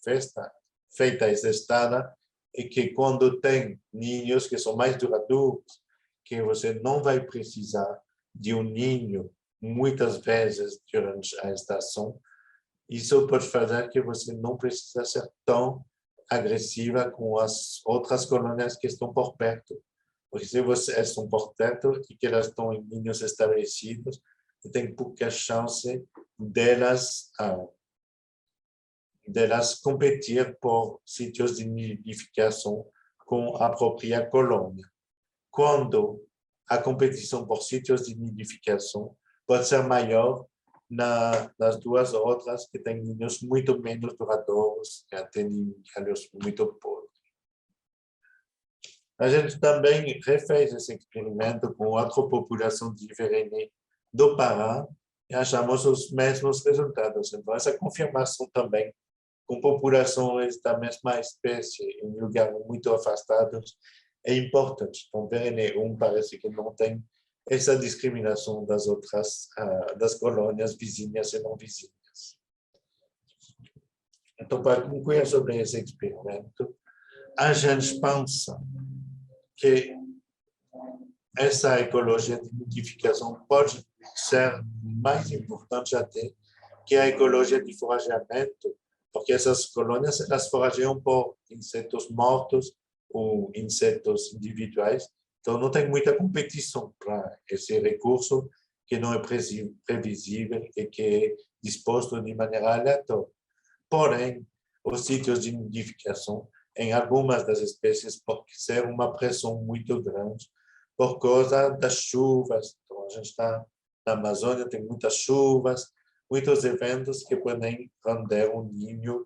feita e testada é que quando tem ninhos que são mais duradouros, que você não vai precisar de um ninho muitas vezes durante a estação, isso pode fazer que você não precisa ser tão agressiva com as outras colônias que estão por perto. Porque se vocês estão por perto e que elas estão em ninhos estabelecidos, tem pouca chance delas competir por sítios de nidificação com a própria colônia. Quando a competição por sítios de nidificação pode ser maior nas duas outras que têm ninhos muito menos duradouros, que têm galhos muito podres. A gente também refez esse experimento com outra população de Iverene do Pará e achamos os mesmos resultados. Então, essa confirmação também com populações da mesma espécie em lugares muito afastados é importante. Então, Iverene 1 parece que não tem essa discriminação das outras, das colônias vizinhas e não vizinhas. Então, para concluir sobre esse experimento, a gente pensa que essa ecologia de nidificação pode ser mais importante até que a ecologia de forageamento, porque essas colônias elas forageiam por insetos mortos ou insetos individuais. Então, não tem muita competição para esse recurso que não é previsível e que é disposto de maneira aleatória. Porém, os sítios de nidificação, em algumas das espécies, pode ser uma pressão muito grande por causa das chuvas. Então, a gente está na Amazônia, tem muitas chuvas, muitos eventos que podem render um ninho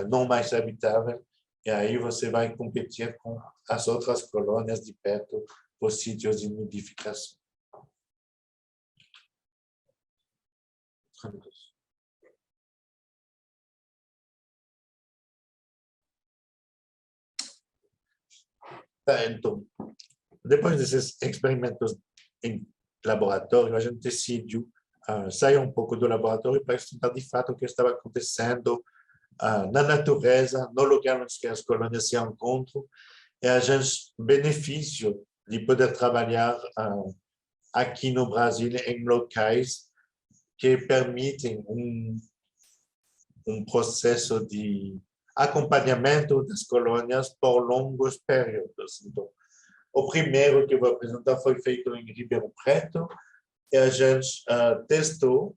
não mais habitável. E aí você vai competir com as outras colônias de perto por sítios de nidificação. Então, depois desses experimentos em laboratório, a gente decidiu sair um pouco do laboratório para estudar de fato o que estava acontecendo na natureza, no lugar onde as colônias se encontram, e a gente benefício de poder trabalhar aqui no Brasil em locais que permitem um processo de acompanhamento das colônias por longos períodos. Então, o primeiro que eu vou apresentar foi feito em Ribeirão Preto, e a gente testou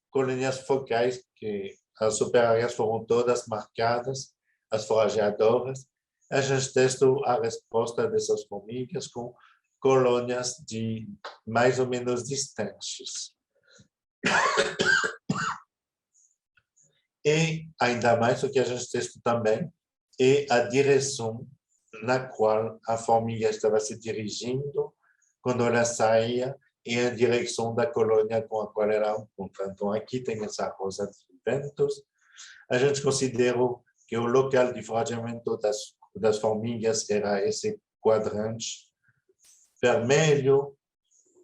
colônias focais que as operárias foram todas marcadas, as forageadoras. A gente testou a resposta dessas formigas com colônias de mais ou menos distantes. E, ainda mais, o que a gente testou também é a direção na qual a formiga estava se dirigindo quando ela saía e em direção da colônia com a qual ela encontra. Então, aqui tem essa rosa de ventos. A gente considerou que o local de forrageamento das formigas era esse quadrante vermelho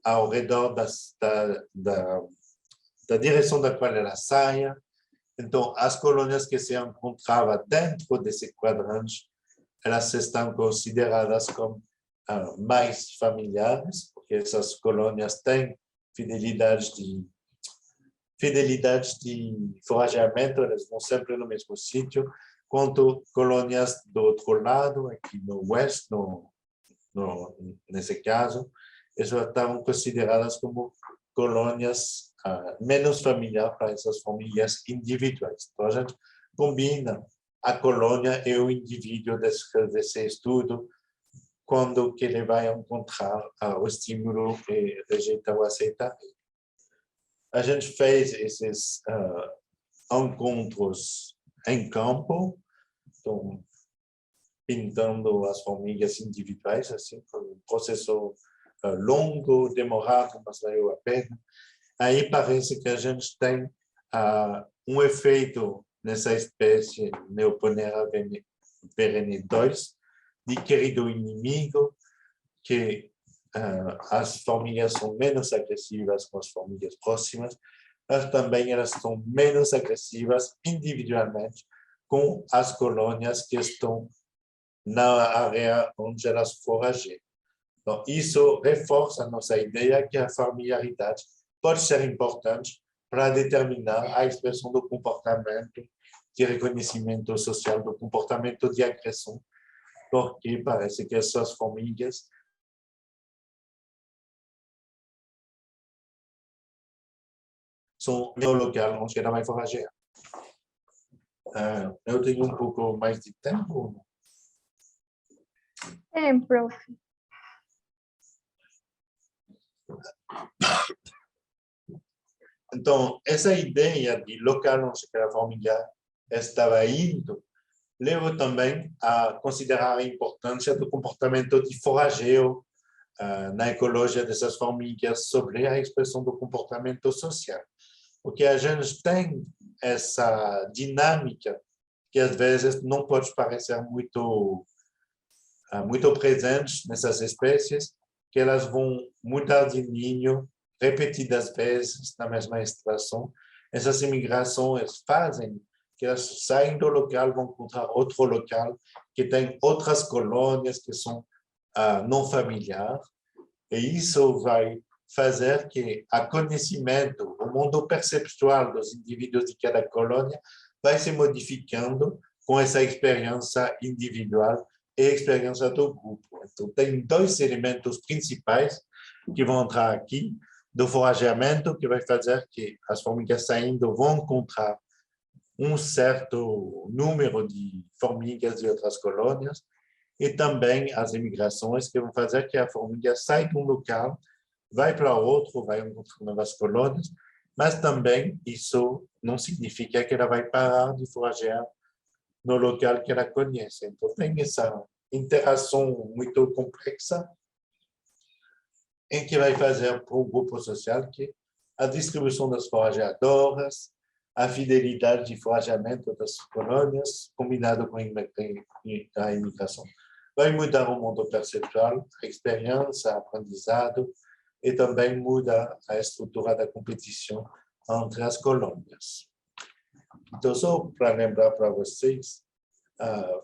ao redor da direção da qual ela saia. Então, as colônias que se encontravam dentro desse quadrante, elas estão consideradas como mais familiares, porque essas colônias têm fidelidade de forrageamento, elas vão sempre no mesmo sítio, quanto colônias do outro lado, aqui no oeste, nesse caso, elas estavam consideradas como colônias menos familiares para essas famílias individuais. Então, a gente combina a colônia e o indivíduo desse estudo quando que ele vai encontrar o estímulo e rejeitar ou aceitar. A gente fez esses encontros em campo, então, pintando as formigas individuais, assim, foi um processo longo, demorado, mas valeu a pena. Aí parece que a gente tem um efeito nessa espécie Neoponera perenne 2, de querido inimigo, que as formigas são menos agressivas com as formigas próximas, mas também elas são menos agressivas individualmente com as colônias que estão na área onde elas forageiam. Então, isso reforça a nossa ideia que a familiaridade pode ser importante para determinar a expressão do comportamento de reconhecimento social, do comportamento de agressão, porque parece que essas formigas são no local onde ela vai foragear. Eu tenho um pouco mais de tempo. Prof. Então, essa ideia de local onde a formiga estava indo levou também a considerar a importância do comportamento de forageio na ecologia dessas formigas sobre a expressão do comportamento social. Porque a gente tem essa dinâmica que às vezes não pode parecer muito presente nessas espécies, que elas vão mudar de ninho repetidas vezes na mesma estação. Essas imigrações fazem que elas saem do local, vão encontrar outro local, que tem outras colônias que são não familiares, e isso vai fazer que o conhecimento, o mundo perceptual dos indivíduos de cada colônia vai se modificando com essa experiência individual e a experiência do grupo. Então, tem dois elementos principais que vão entrar aqui, do forageamento, que vai fazer que as formigas saindo vão encontrar um certo número de formigas de outras colônias, e também as imigrações, que vão fazer que a formiga saia de um local, vai para outro, vai encontrar novas colônias, mas também isso não significa que ela vai parar de foragear no local que ela conhece. Então, tem essa interação muito complexa em que vai fazer para o grupo social que a distribuição das forageadoras, a fidelidade de forageamento das colônias, combinado com a imigração, vai mudar o mundo perceptual, a experiência, o aprendizado, e também muda a estrutura da competição entre as colônias. Então, só para lembrar para vocês,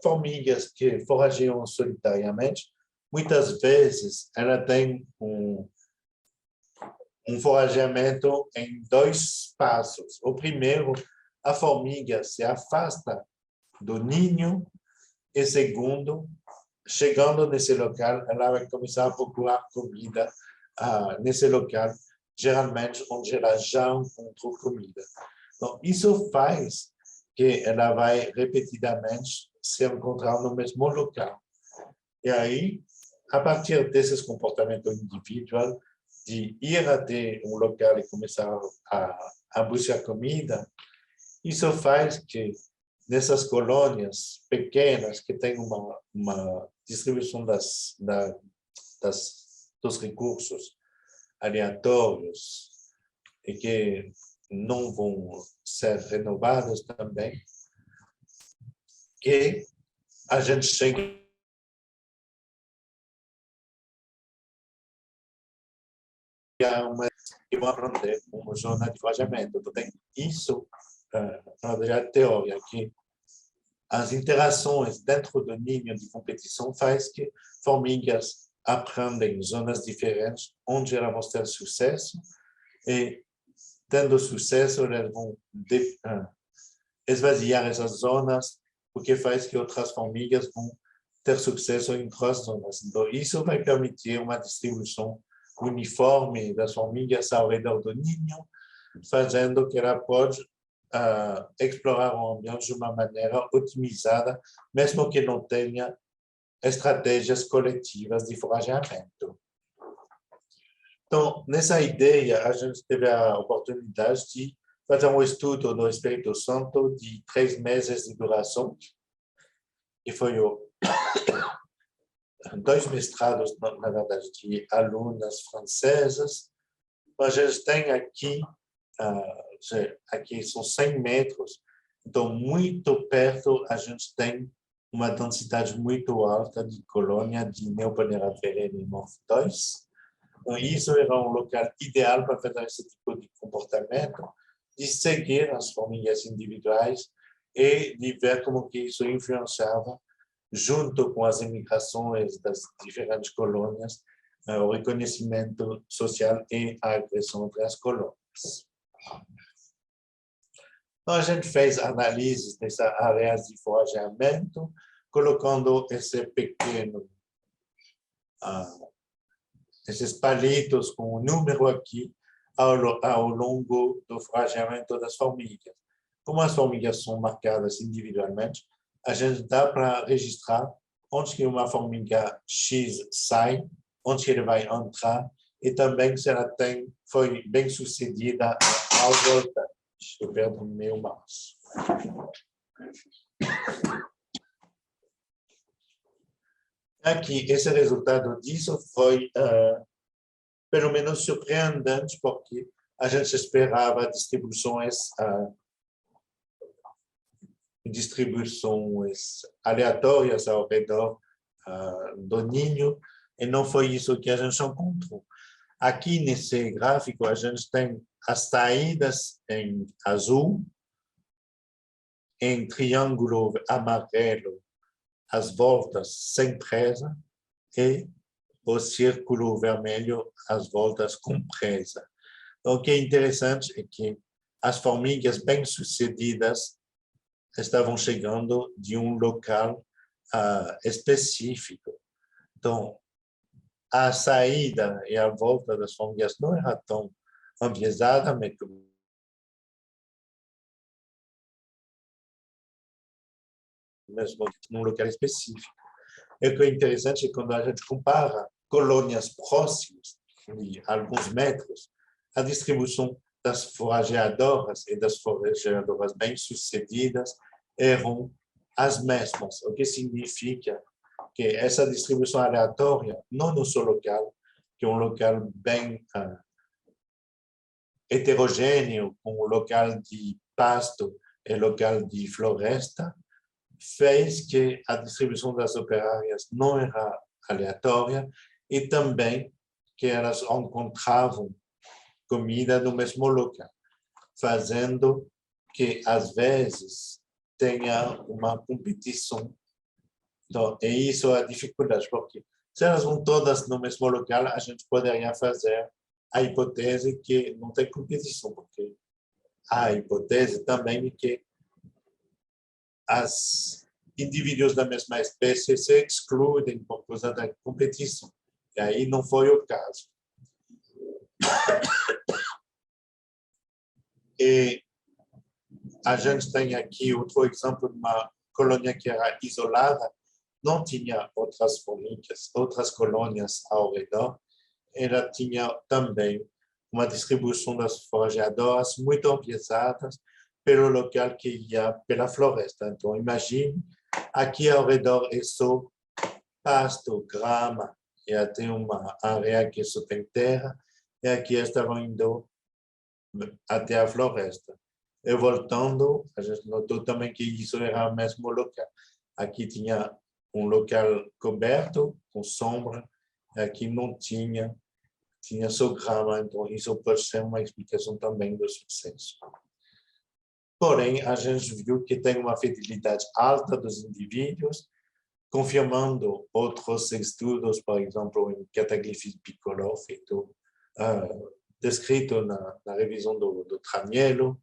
formigas que forageiam solitariamente, muitas vezes ela tem um forageamento em dois passos. O primeiro, a formiga se afasta do ninho, e segundo, chegando nesse local, ela vai começar a procurar comida nesse local, geralmente onde ela já encontrou comida. Então, isso faz que ela vai repetidamente se encontrar no mesmo local. E aí, a partir desses comportamentos individuais, de ir até um local e começar a buscar comida, isso faz que nessas colônias pequenas que têm uma distribuição dos recursos aleatórios e que não vão ser renovados também, que a gente chega que vão aprender uma zona de forrageamento. Então, tem isso na teoria, que as interações dentro do ninho de competição faz que formigas aprendem zonas diferentes onde elas vão ter sucesso e, tendo sucesso, elas vão esvaziar essas zonas, porque faz que outras formigas vão ter sucesso em outras zonas. Então, isso vai permitir uma distribuição uniforme das formigas ao redor do ninho, fazendo que ela pode explorar o ambiente de uma maneira otimizada, mesmo que não tenha estratégias coletivas de forrageamento. Então, nessa ideia, a gente teve a oportunidade de fazer um estudo no Espírito Santo de 3 meses de duração, e foi 2 mestrados, na verdade, de alunas francesas. A gente tem aqui, aqui são 100 metros, então muito perto a gente tem uma densidade muito alta de colônia de Neoponera vereni morph 2. Então, isso era um local ideal para fazer esse tipo de comportamento, de seguir as formigas individuais e de ver como que isso influenciava, junto com as imigrações das diferentes colônias, o reconhecimento social e a agressão entre as colônias. Então, a gente fez análises dessas áreas de forrageamento, colocando esses palitos com o número aqui ao longo do forrageamento das formigas. Como as formigas são marcadas individualmente, a gente dá para registrar onde que uma formiga X sai, onde que ele vai entrar, e também se ela foi bem sucedida ao voltar. Eu perdo o meu mouse. Aqui, esse resultado disso foi, pelo menos, surpreendente, porque a gente esperava distribuições aleatórias ao redor do ninho, e não foi isso que a gente encontrou. Aqui, nesse gráfico, a gente tem as saídas em azul, em triângulo amarelo, as voltas sem presa, e o círculo vermelho, as voltas com presa. O que é interessante é que as formigas bem-sucedidas estavam chegando de um local específico. Então, a saída e a volta das formigas não era tão enviesada, mas mesmo num local específico. E o que é interessante é quando a gente compara colônias próximas, de alguns metros, a distribuição das forageadoras e das forageadoras bem-sucedidas eram as mesmas, o que significa que essa distribuição aleatória, não no seu local, que é um local bem heterogêneo, com o local de pasto e local de floresta, fez que a distribuição das operárias não era aleatória e também que elas encontravam comida no mesmo local, fazendo que, às vezes, tenha uma competição. Então, é isso a dificuldade, porque se elas vão todas no mesmo local, a gente poderia fazer a hipótese que não tem competição, porque há a hipótese também de que as indivíduos da mesma espécie se excluem por causa da competição. E aí não foi o caso. E a gente tem aqui outro exemplo de uma colônia que era isolada, não tinha outras formigas, outras colônias ao redor. Ela tinha também uma distribuição das forageadoras muito ampliadas pelo local que ia pela floresta. Então, imagine, aqui ao redor é só pasto, grama, e até uma área que só tem terra, e aqui estavam indo até a floresta. E voltando, a gente notou também que isso era o mesmo local. aqui tinha local coberto, com sombra, e aqui não tinha só grama, então isso pode ser uma explicação também do sucesso. Porém, a gente viu que tem uma fertilidade alta dos indivíduos, confirmando outros estudos, por exemplo, em cataglifes bicolor, descrito na revisão do Traniello.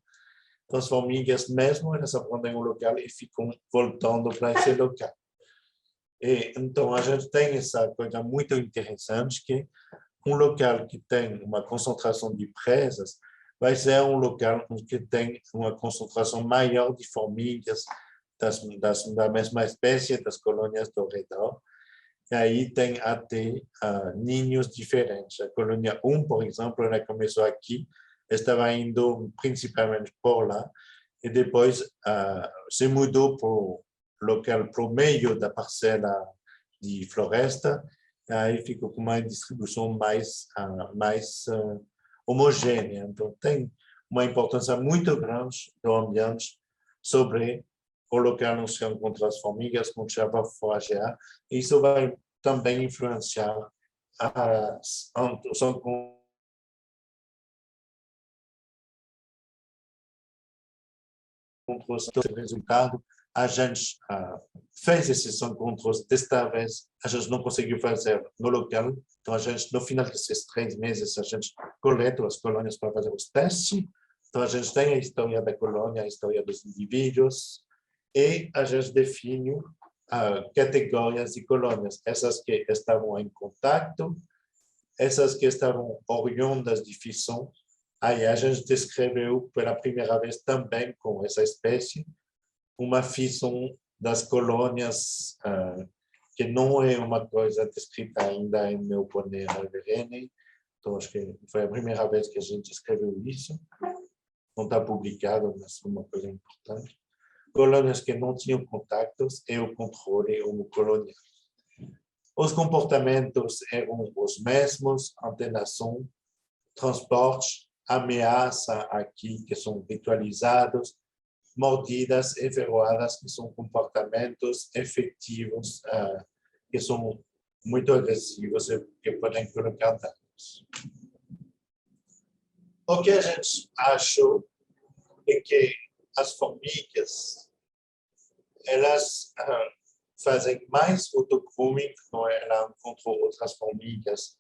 Então, as formigas mesmo, elas aprendem um local e ficam voltando para esse local. E, então, a gente tem essa coisa muito interessante, que um local que tem uma concentração de presas vai ser um local que tem uma concentração maior de formigas da mesma espécie, das colônias ao redor. E aí tem até ninhos diferentes. A colônia 1, por exemplo, ela começou aqui, estava indo principalmente por lá, e depois se mudou para o local, para o meio da parcela de floresta, e aí ficou com uma distribuição mais homogênea. Então, tem uma importância muito grande do ambiente sobre o local onde se encontram as formigas, quando se vai foragear. Isso vai também influenciar os encontros. O resultado, a gente fez esses encontros, desta vez a gente não conseguiu fazer no local, então a gente, no final desses 3 meses, a gente coleta as colônias para fazer os testes, então a gente tem a história da colônia, a história dos indivíduos, e a gente define categorias de colônias, essas que estavam em contato, essas que estavam oriundas de fissão. Aí a gente descreveu pela primeira vez também com essa espécie uma fissão das colônias, que não é uma coisa descrita ainda em Neoponera alverene. Então, acho que foi a primeira vez que a gente escreveu isso. Não está publicado, mas é uma coisa importante. Colônias que não tinham contactos e o controle homocolonial. Os comportamentos eram os mesmos: antenação, transporte, ameaça aqui, que são ritualizados, mordidas e ferroadas, que são comportamentos efetivos, que são muito agressivos e que podem colocar danos. O que a gente achou é que as formigas, elas fazem mais autogrooming quando elas encontram outras formigas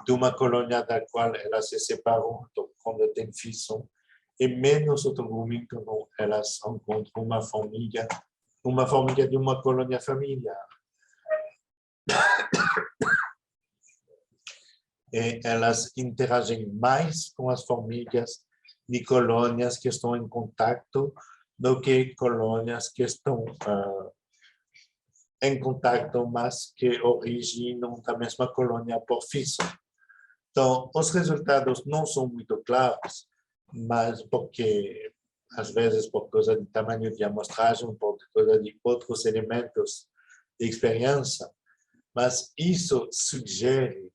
de uma colônia da qual elas se separam, então, quando tem fissão, e menos autogrooming quando elas encontram uma formiga de uma colônia familiar. E elas interagem mais com as formigas de colônias que estão em contato do que colônias que estão em contato, mas que originam da mesma colônia por fissão. Então, os resultados não são muito claros, mas porque, às vezes, por causa do tamanho de amostragem, por causa de outros elementos de experiência, mas isso sugere,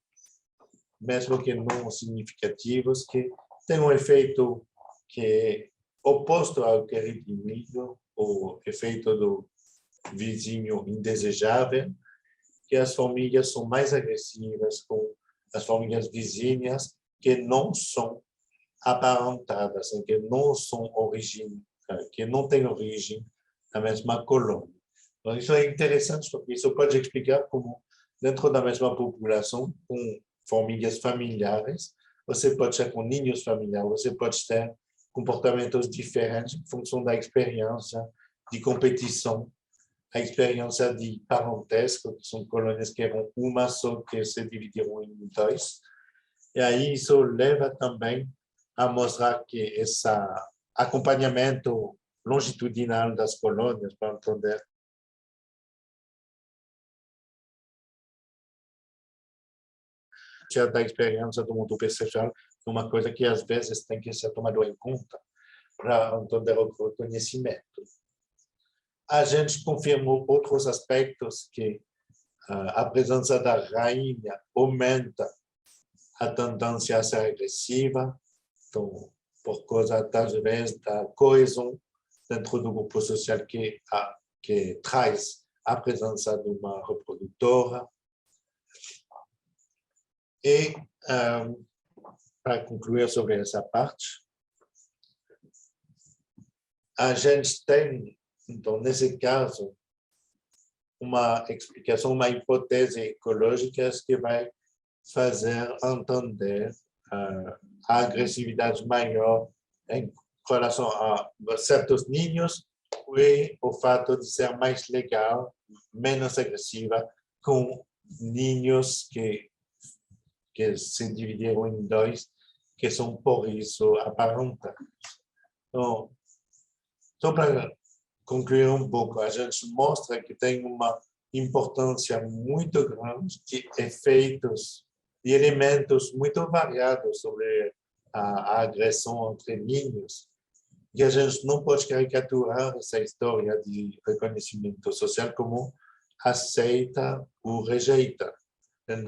mesmo que não significativos, que tem um efeito que é oposto ao que é reprimido, o efeito do vizinho indesejável, que as formigas são mais agressivas com as formigas vizinhas que não são aparentadas, que não são que não têm origem na mesma colônia. Então, isso é interessante, porque isso pode explicar como, dentro da mesma população, com formigas familiares, você pode ter com ninhos familiares, você pode ter comportamentos diferentes em função da experiência de competição, a experiência de parentesco, que são colônias que eram uma só, que se dividiram em 2. E aí isso leva também a mostrar que esse acompanhamento longitudinal das colônias, para entender da experiência do mundo perceptual, é uma coisa que às vezes tem que ser tomado em conta para entender o conhecimento. A gente confirmou outros aspectos, que a presença da rainha aumenta a tendência a ser agressiva, então, por causa, talvez, da coesão dentro do grupo social que traz a presença de uma reprodutora. E, para concluir sobre essa parte, a gente tem, então, nesse caso, uma explicação, uma hipótese ecológica que vai fazer entender a agressividade maior em relação a certos ninhos e o fato de ser mais legal, menos agressiva, com ninhos que se dividiram em dois, que são por isso aparentados. Então, só para concluir um pouco, a gente mostra que tem uma importância muito grande de efeitos, de elementos muito variados sobre a agressão entre ninhos, e a gente não pode caricaturar essa história de reconhecimento social como aceita ou rejeita.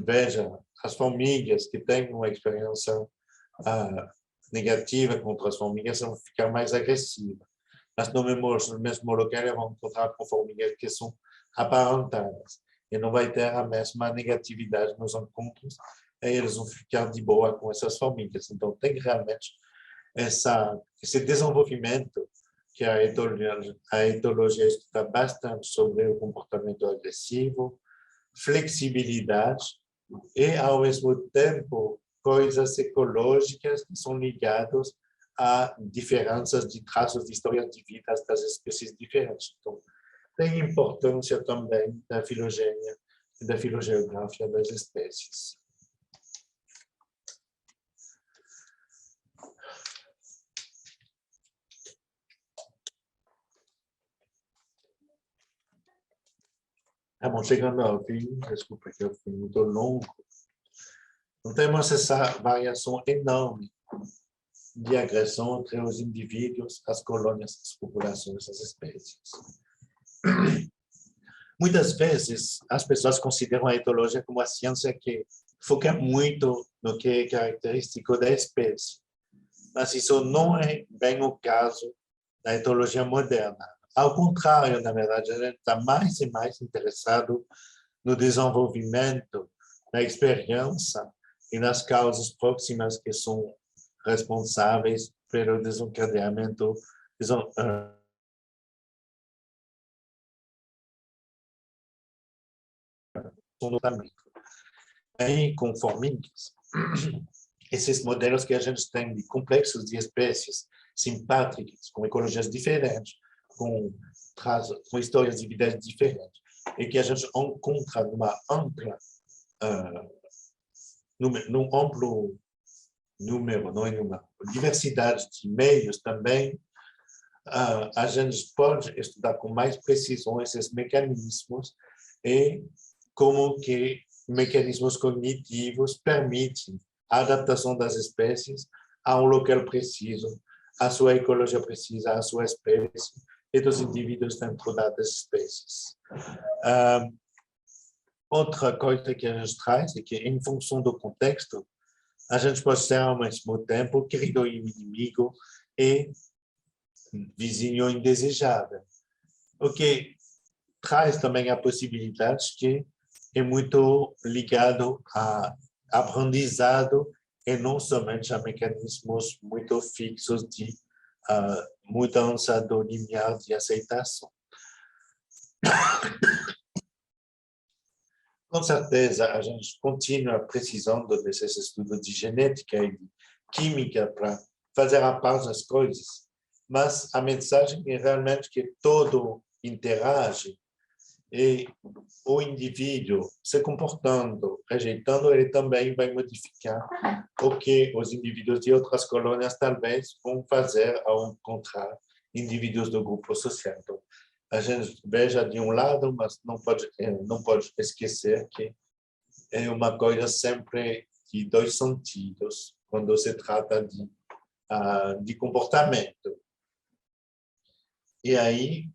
Veja, as famílias que têm uma experiência negativa contra as famílias vão ficar mais agressivas. Mas no mesmo lugar vão encontrar com famílias que são aparentadas. E não vai ter a mesma negatividade nos encontros, e eles vão ficar de boa com essas famílias. Então, tem realmente esse desenvolvimento que a etologia estuda bastante sobre o comportamento agressivo, flexibilidade e, ao mesmo tempo, coisas ecológicas que são ligadas a diferenças de traços de histórias de vida das espécies diferentes. Então, tem importância também da filogenia e da filogeografia das espécies. Estamos chegando ao fim, desculpa que eu fui muito longo. Então, temos essa variação enorme de agressão entre os indivíduos, as colônias, as populações, as espécies. Muitas vezes, as pessoas consideram a etologia como a ciência que foca muito no que é característico da espécie. Mas isso não é bem o caso da etologia moderna. Ao contrário, na verdade, a gente está mais e mais interessado no desenvolvimento da experiência e nas causas próximas que são responsáveis pelo desencadeamento em conformistas. Esses modelos que a gente tem de complexos de espécies simpátricas, com ecologias diferentes, com histórias de vida diferentes, e que a gente encontra num amplo número, não é uma diversidade de meios também, a gente pode estudar com mais precisão esses mecanismos e como que mecanismos cognitivos permitem a adaptação das espécies a um local preciso, a sua ecologia precisa, a sua espécie e dos indivíduos dentro das espécies. Outra coisa que a gente traz é que, em função do contexto, a gente pode ser ao mesmo tempo querido inimigo e vizinho indesejável. O que traz também a possibilidade que é muito ligado a aprendizado e não somente a mecanismos muito fixos de mudança do limiar de aceitação. Com certeza, a gente continua precisando desses estudos de genética e de química para fazer a paz das coisas, mas a mensagem é realmente que todo interage e o indivíduo se comportando, rejeitando, ele também vai modificar o que os indivíduos de outras colônias talvez vão fazer ao encontrar indivíduos do grupo social. Então, a gente veja de um lado, mas não pode esquecer que é uma coisa sempre de dois sentidos, quando se trata de comportamento. E aí,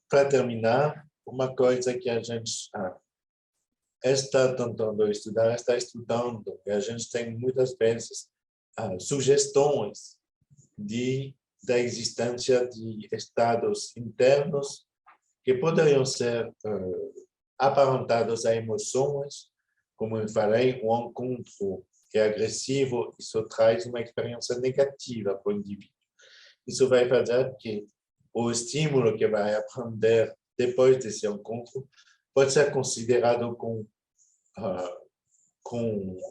para terminar, uma coisa que a gente está tentando estudar, está estudando, e a gente tem muitas vezes sugestões da existência de estados internos que poderiam ser aparentados a emoções, como eu falei, um encontro que é agressivo, isso traz uma experiência negativa para o indivíduo. Isso vai fazer que o estímulo que vai aprender depois desse encontro pode ser considerado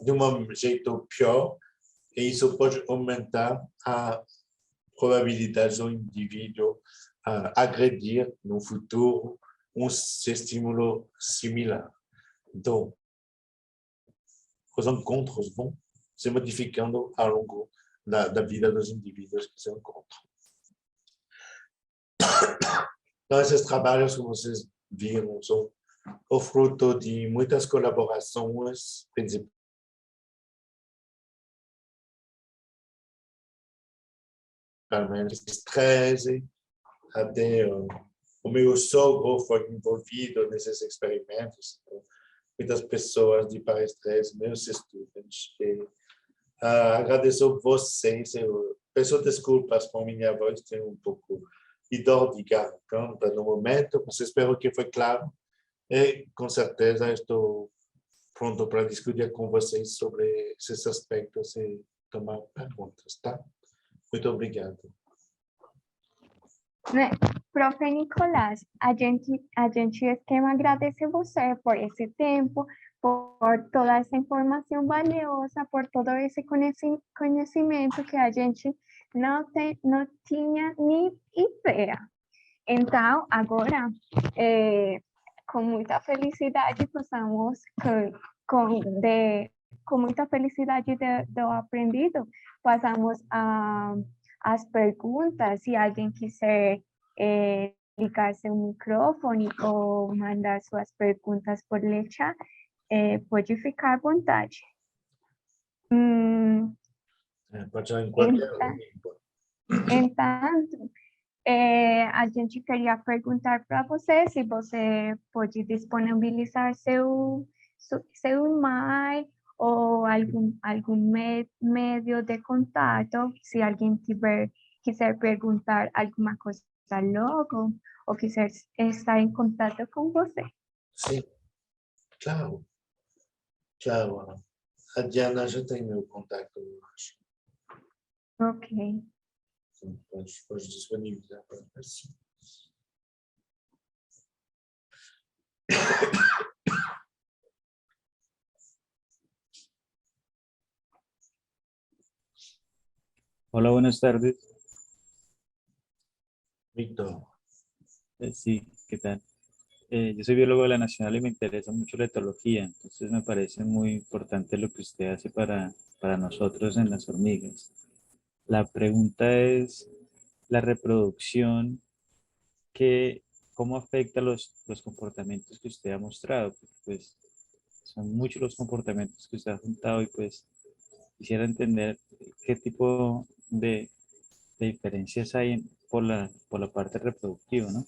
de um jeito pior, e isso pode aumentar a probabilidade do indivíduo agredir no futuro estímulo similar. Então, os encontros vão se modificando ao longo da vida dos indivíduos que se encontram. Então, esses trabalhos, como vocês viram, são o fruto de muitas colaborações, principalmente de 13, até o meu sogro foi envolvido nesses experimentos. Então, muitas pessoas de Paris 13, meus estudantes. Agradeço vocês. Eu peço desculpas por minha voz, tenho um pouco de dor de garganta no momento, mas espero que foi claro. E, com certeza, estou pronto para discutir com vocês sobre esses aspectos e tomar perguntas, tá? Muito obrigado. Né? Profe Nicolás, a gente quer agradecer você por esse tempo, por toda essa informação valiosa, por todo esse conhecimento que a gente não tinha nem ideia. Então, agora, com muita felicidade, passamos com muita felicidade do aprendido, passamos as perguntas. Se alguém quiser ligar seu microfone ou mandar suas perguntas por chat, pode ficar à vontade. Pode ser em qualquer língua. Entanto, a gente queria perguntar para você se você pode disponibilizar seu e-mail ou algum meio de contato, se alguém quiser perguntar alguma coisa logo ou quiser estar em contato com você. Sim, claro. Claro. A Diana já tem meu contato, eu acho. Ok. Então, pode disponibilizar para as pessoas. Hola, buenas tardes. Víctor. Sí, ¿qué tal? Yo soy biólogo de la Nacional y me interesa mucho la etología, entonces me parece muy importante lo que usted hace para nosotros en las hormigas. La pregunta es la reproducción, ¿cómo afecta los comportamientos que usted ha mostrado? Pues son muchos los comportamientos que usted ha juntado y pues quisiera entender qué tipo de diferencias hay por la parte reproductiva, ¿no?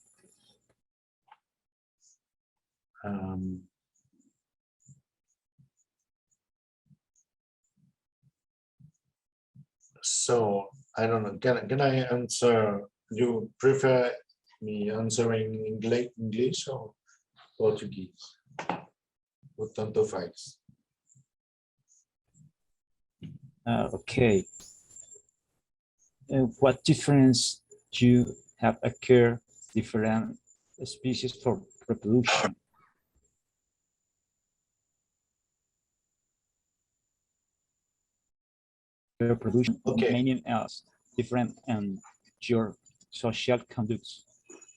So, I don't know, can I answer? You prefer me answering in English or Portuguese? Ou tanto faz? Okay. What difference do you have occurred different species for reproduction? Reproduction, Okay. meaning else different and your social conducts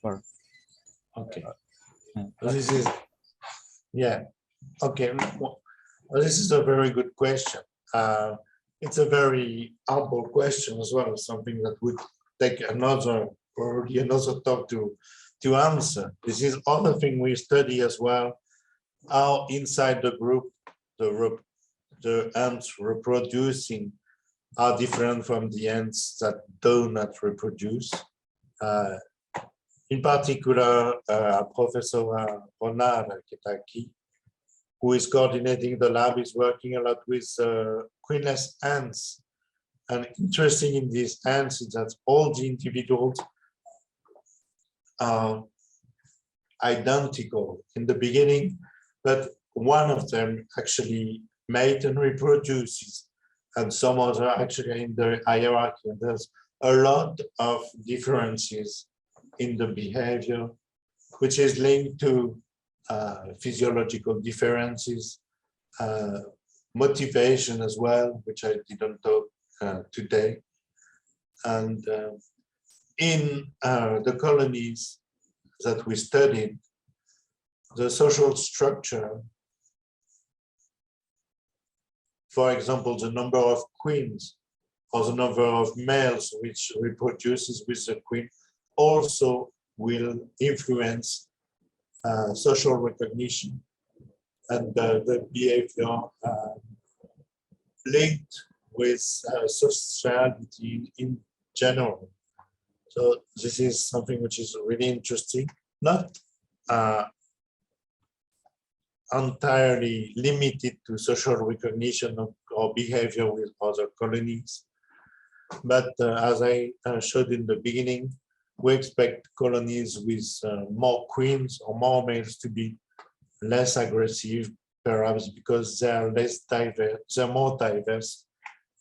for. Okay. This is, yeah. Okay. Well, this is a very good question. It's a very humble question as well, something that would take another talk to answer. This is other thing we study as well, how inside the group, the ants reproducing are different from the ants that do not reproduce. In particular, Professor Ronald Ketaki, who is coordinating the lab, is working a lot with queenless ants. And interesting in these ants is that all the individuals identical in the beginning, but one of them actually mates and reproduces, and some other actually in the hierarchy. And there's a lot of differences in the behavior, which is linked to physiological differences, motivation as well, which I didn't talk today. And in the colonies that we studied, the social structure, for example, the number of queens or the number of males which reproduces with the queen, also will influence social recognition and the behavior linked with sociality in general. So this is something which is really interesting, not entirely limited to social recognition or behavior with other colonies. But as I showed in the beginning, we expect colonies with more queens or more males to be less aggressive, perhaps because they are less diverse, they're more diverse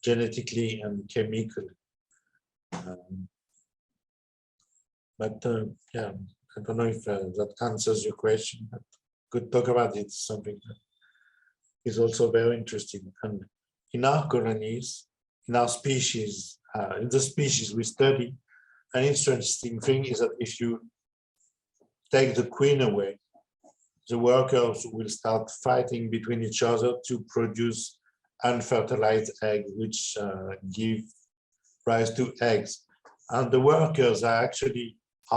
genetically and chemically. Yeah, I don't know if that answers your question, but could talk about it. Something that is also very interesting. And in our colonies, in our species, in the species we study, an interesting thing is that if you take the queen away, the workers will start fighting between each other to produce unfertilized eggs, which give rise to eggs. And the workers are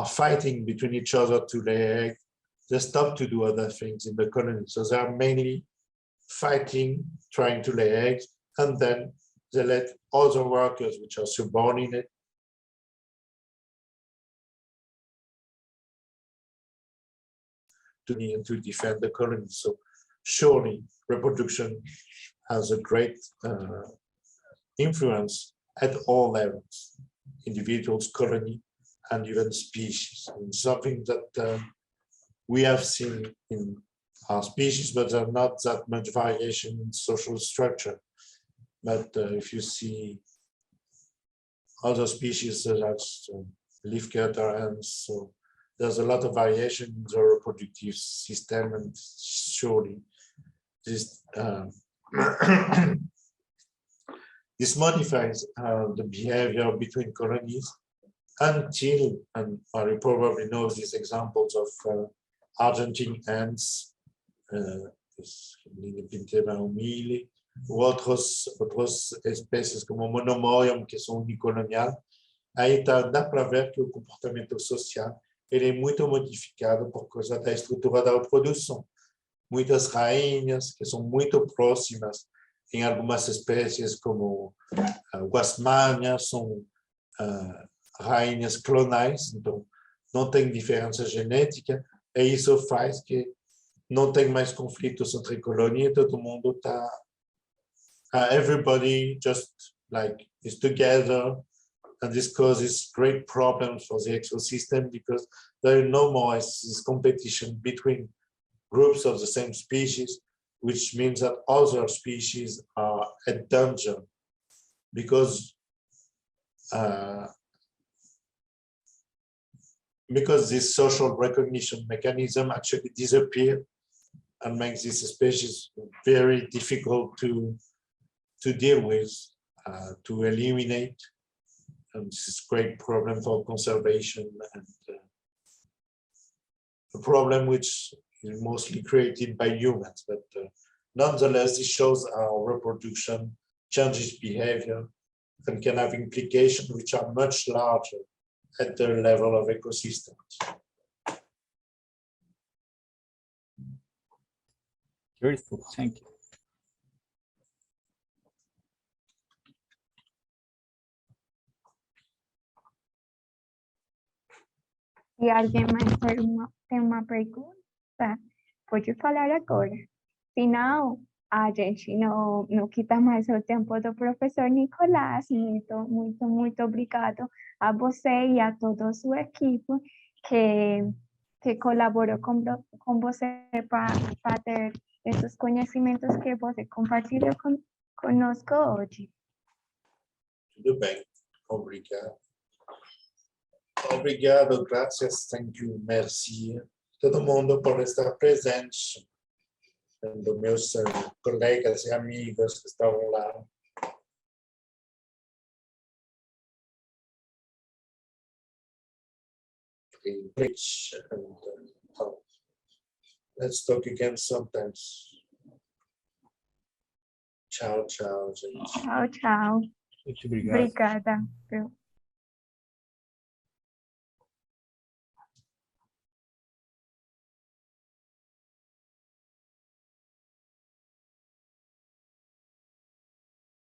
fighting between each other to lay eggs. They stop to do other things in the colony. So they are mainly fighting, trying to lay eggs, and then they let other workers, which are subordinate, to defend the colony. So surely reproduction has a great influence at all levels, individuals, colony, and even species. And something that we have seen in our species, but there's not that much variation in social structure. But if you see other species such as leafcutter ants, so there's a lot of variation in the reproductive system, and surely this this modifies the behavior between colonies until, and you probably know these examples of Argentine ants, ou outras espécies como Monomorium, que são unicoloniais. Aí dá para ver que o comportamento social ele é muito modificado por causa da estrutura da reprodução. Muitas rainhas que são muito próximas em algumas espécies, como Guasmania, são rainhas clonais, então não tem diferença genética, e isso faz que não tem mais conflitos entre colônias, todo mundo está, everybody just like is together, and this causes great problems for the ecosystem because there is no more this competition between groups of the same species, which means that other species are at danger because this social recognition mechanism actually disappeared and makes this species very difficult to deal with, to eliminate. And this is a great problem for conservation, and a problem which is mostly created by humans. But nonetheless, this shows how reproduction changes behavior and can have implications which are much larger at the level of ecosystems. Beautiful, thank you. Se alguém mais tem uma pergunta, pode falar agora. Se não, a gente não quita mais o tempo do professor Nicolás. Muito obrigado a você e a toda a sua equipe que que colaborou com você para ter esses conhecimentos que você compartilhou conosco hoje. Tudo bem, obrigado. Obrigado, graças, thank you, merci. Todo mundo por estar presente. Dos meus colegas e amigos que estavam lá. Rich, and let's talk again sometimes. Tchau, tchau, gente. Tchau, tchau. Muito obrigado. Obrigada.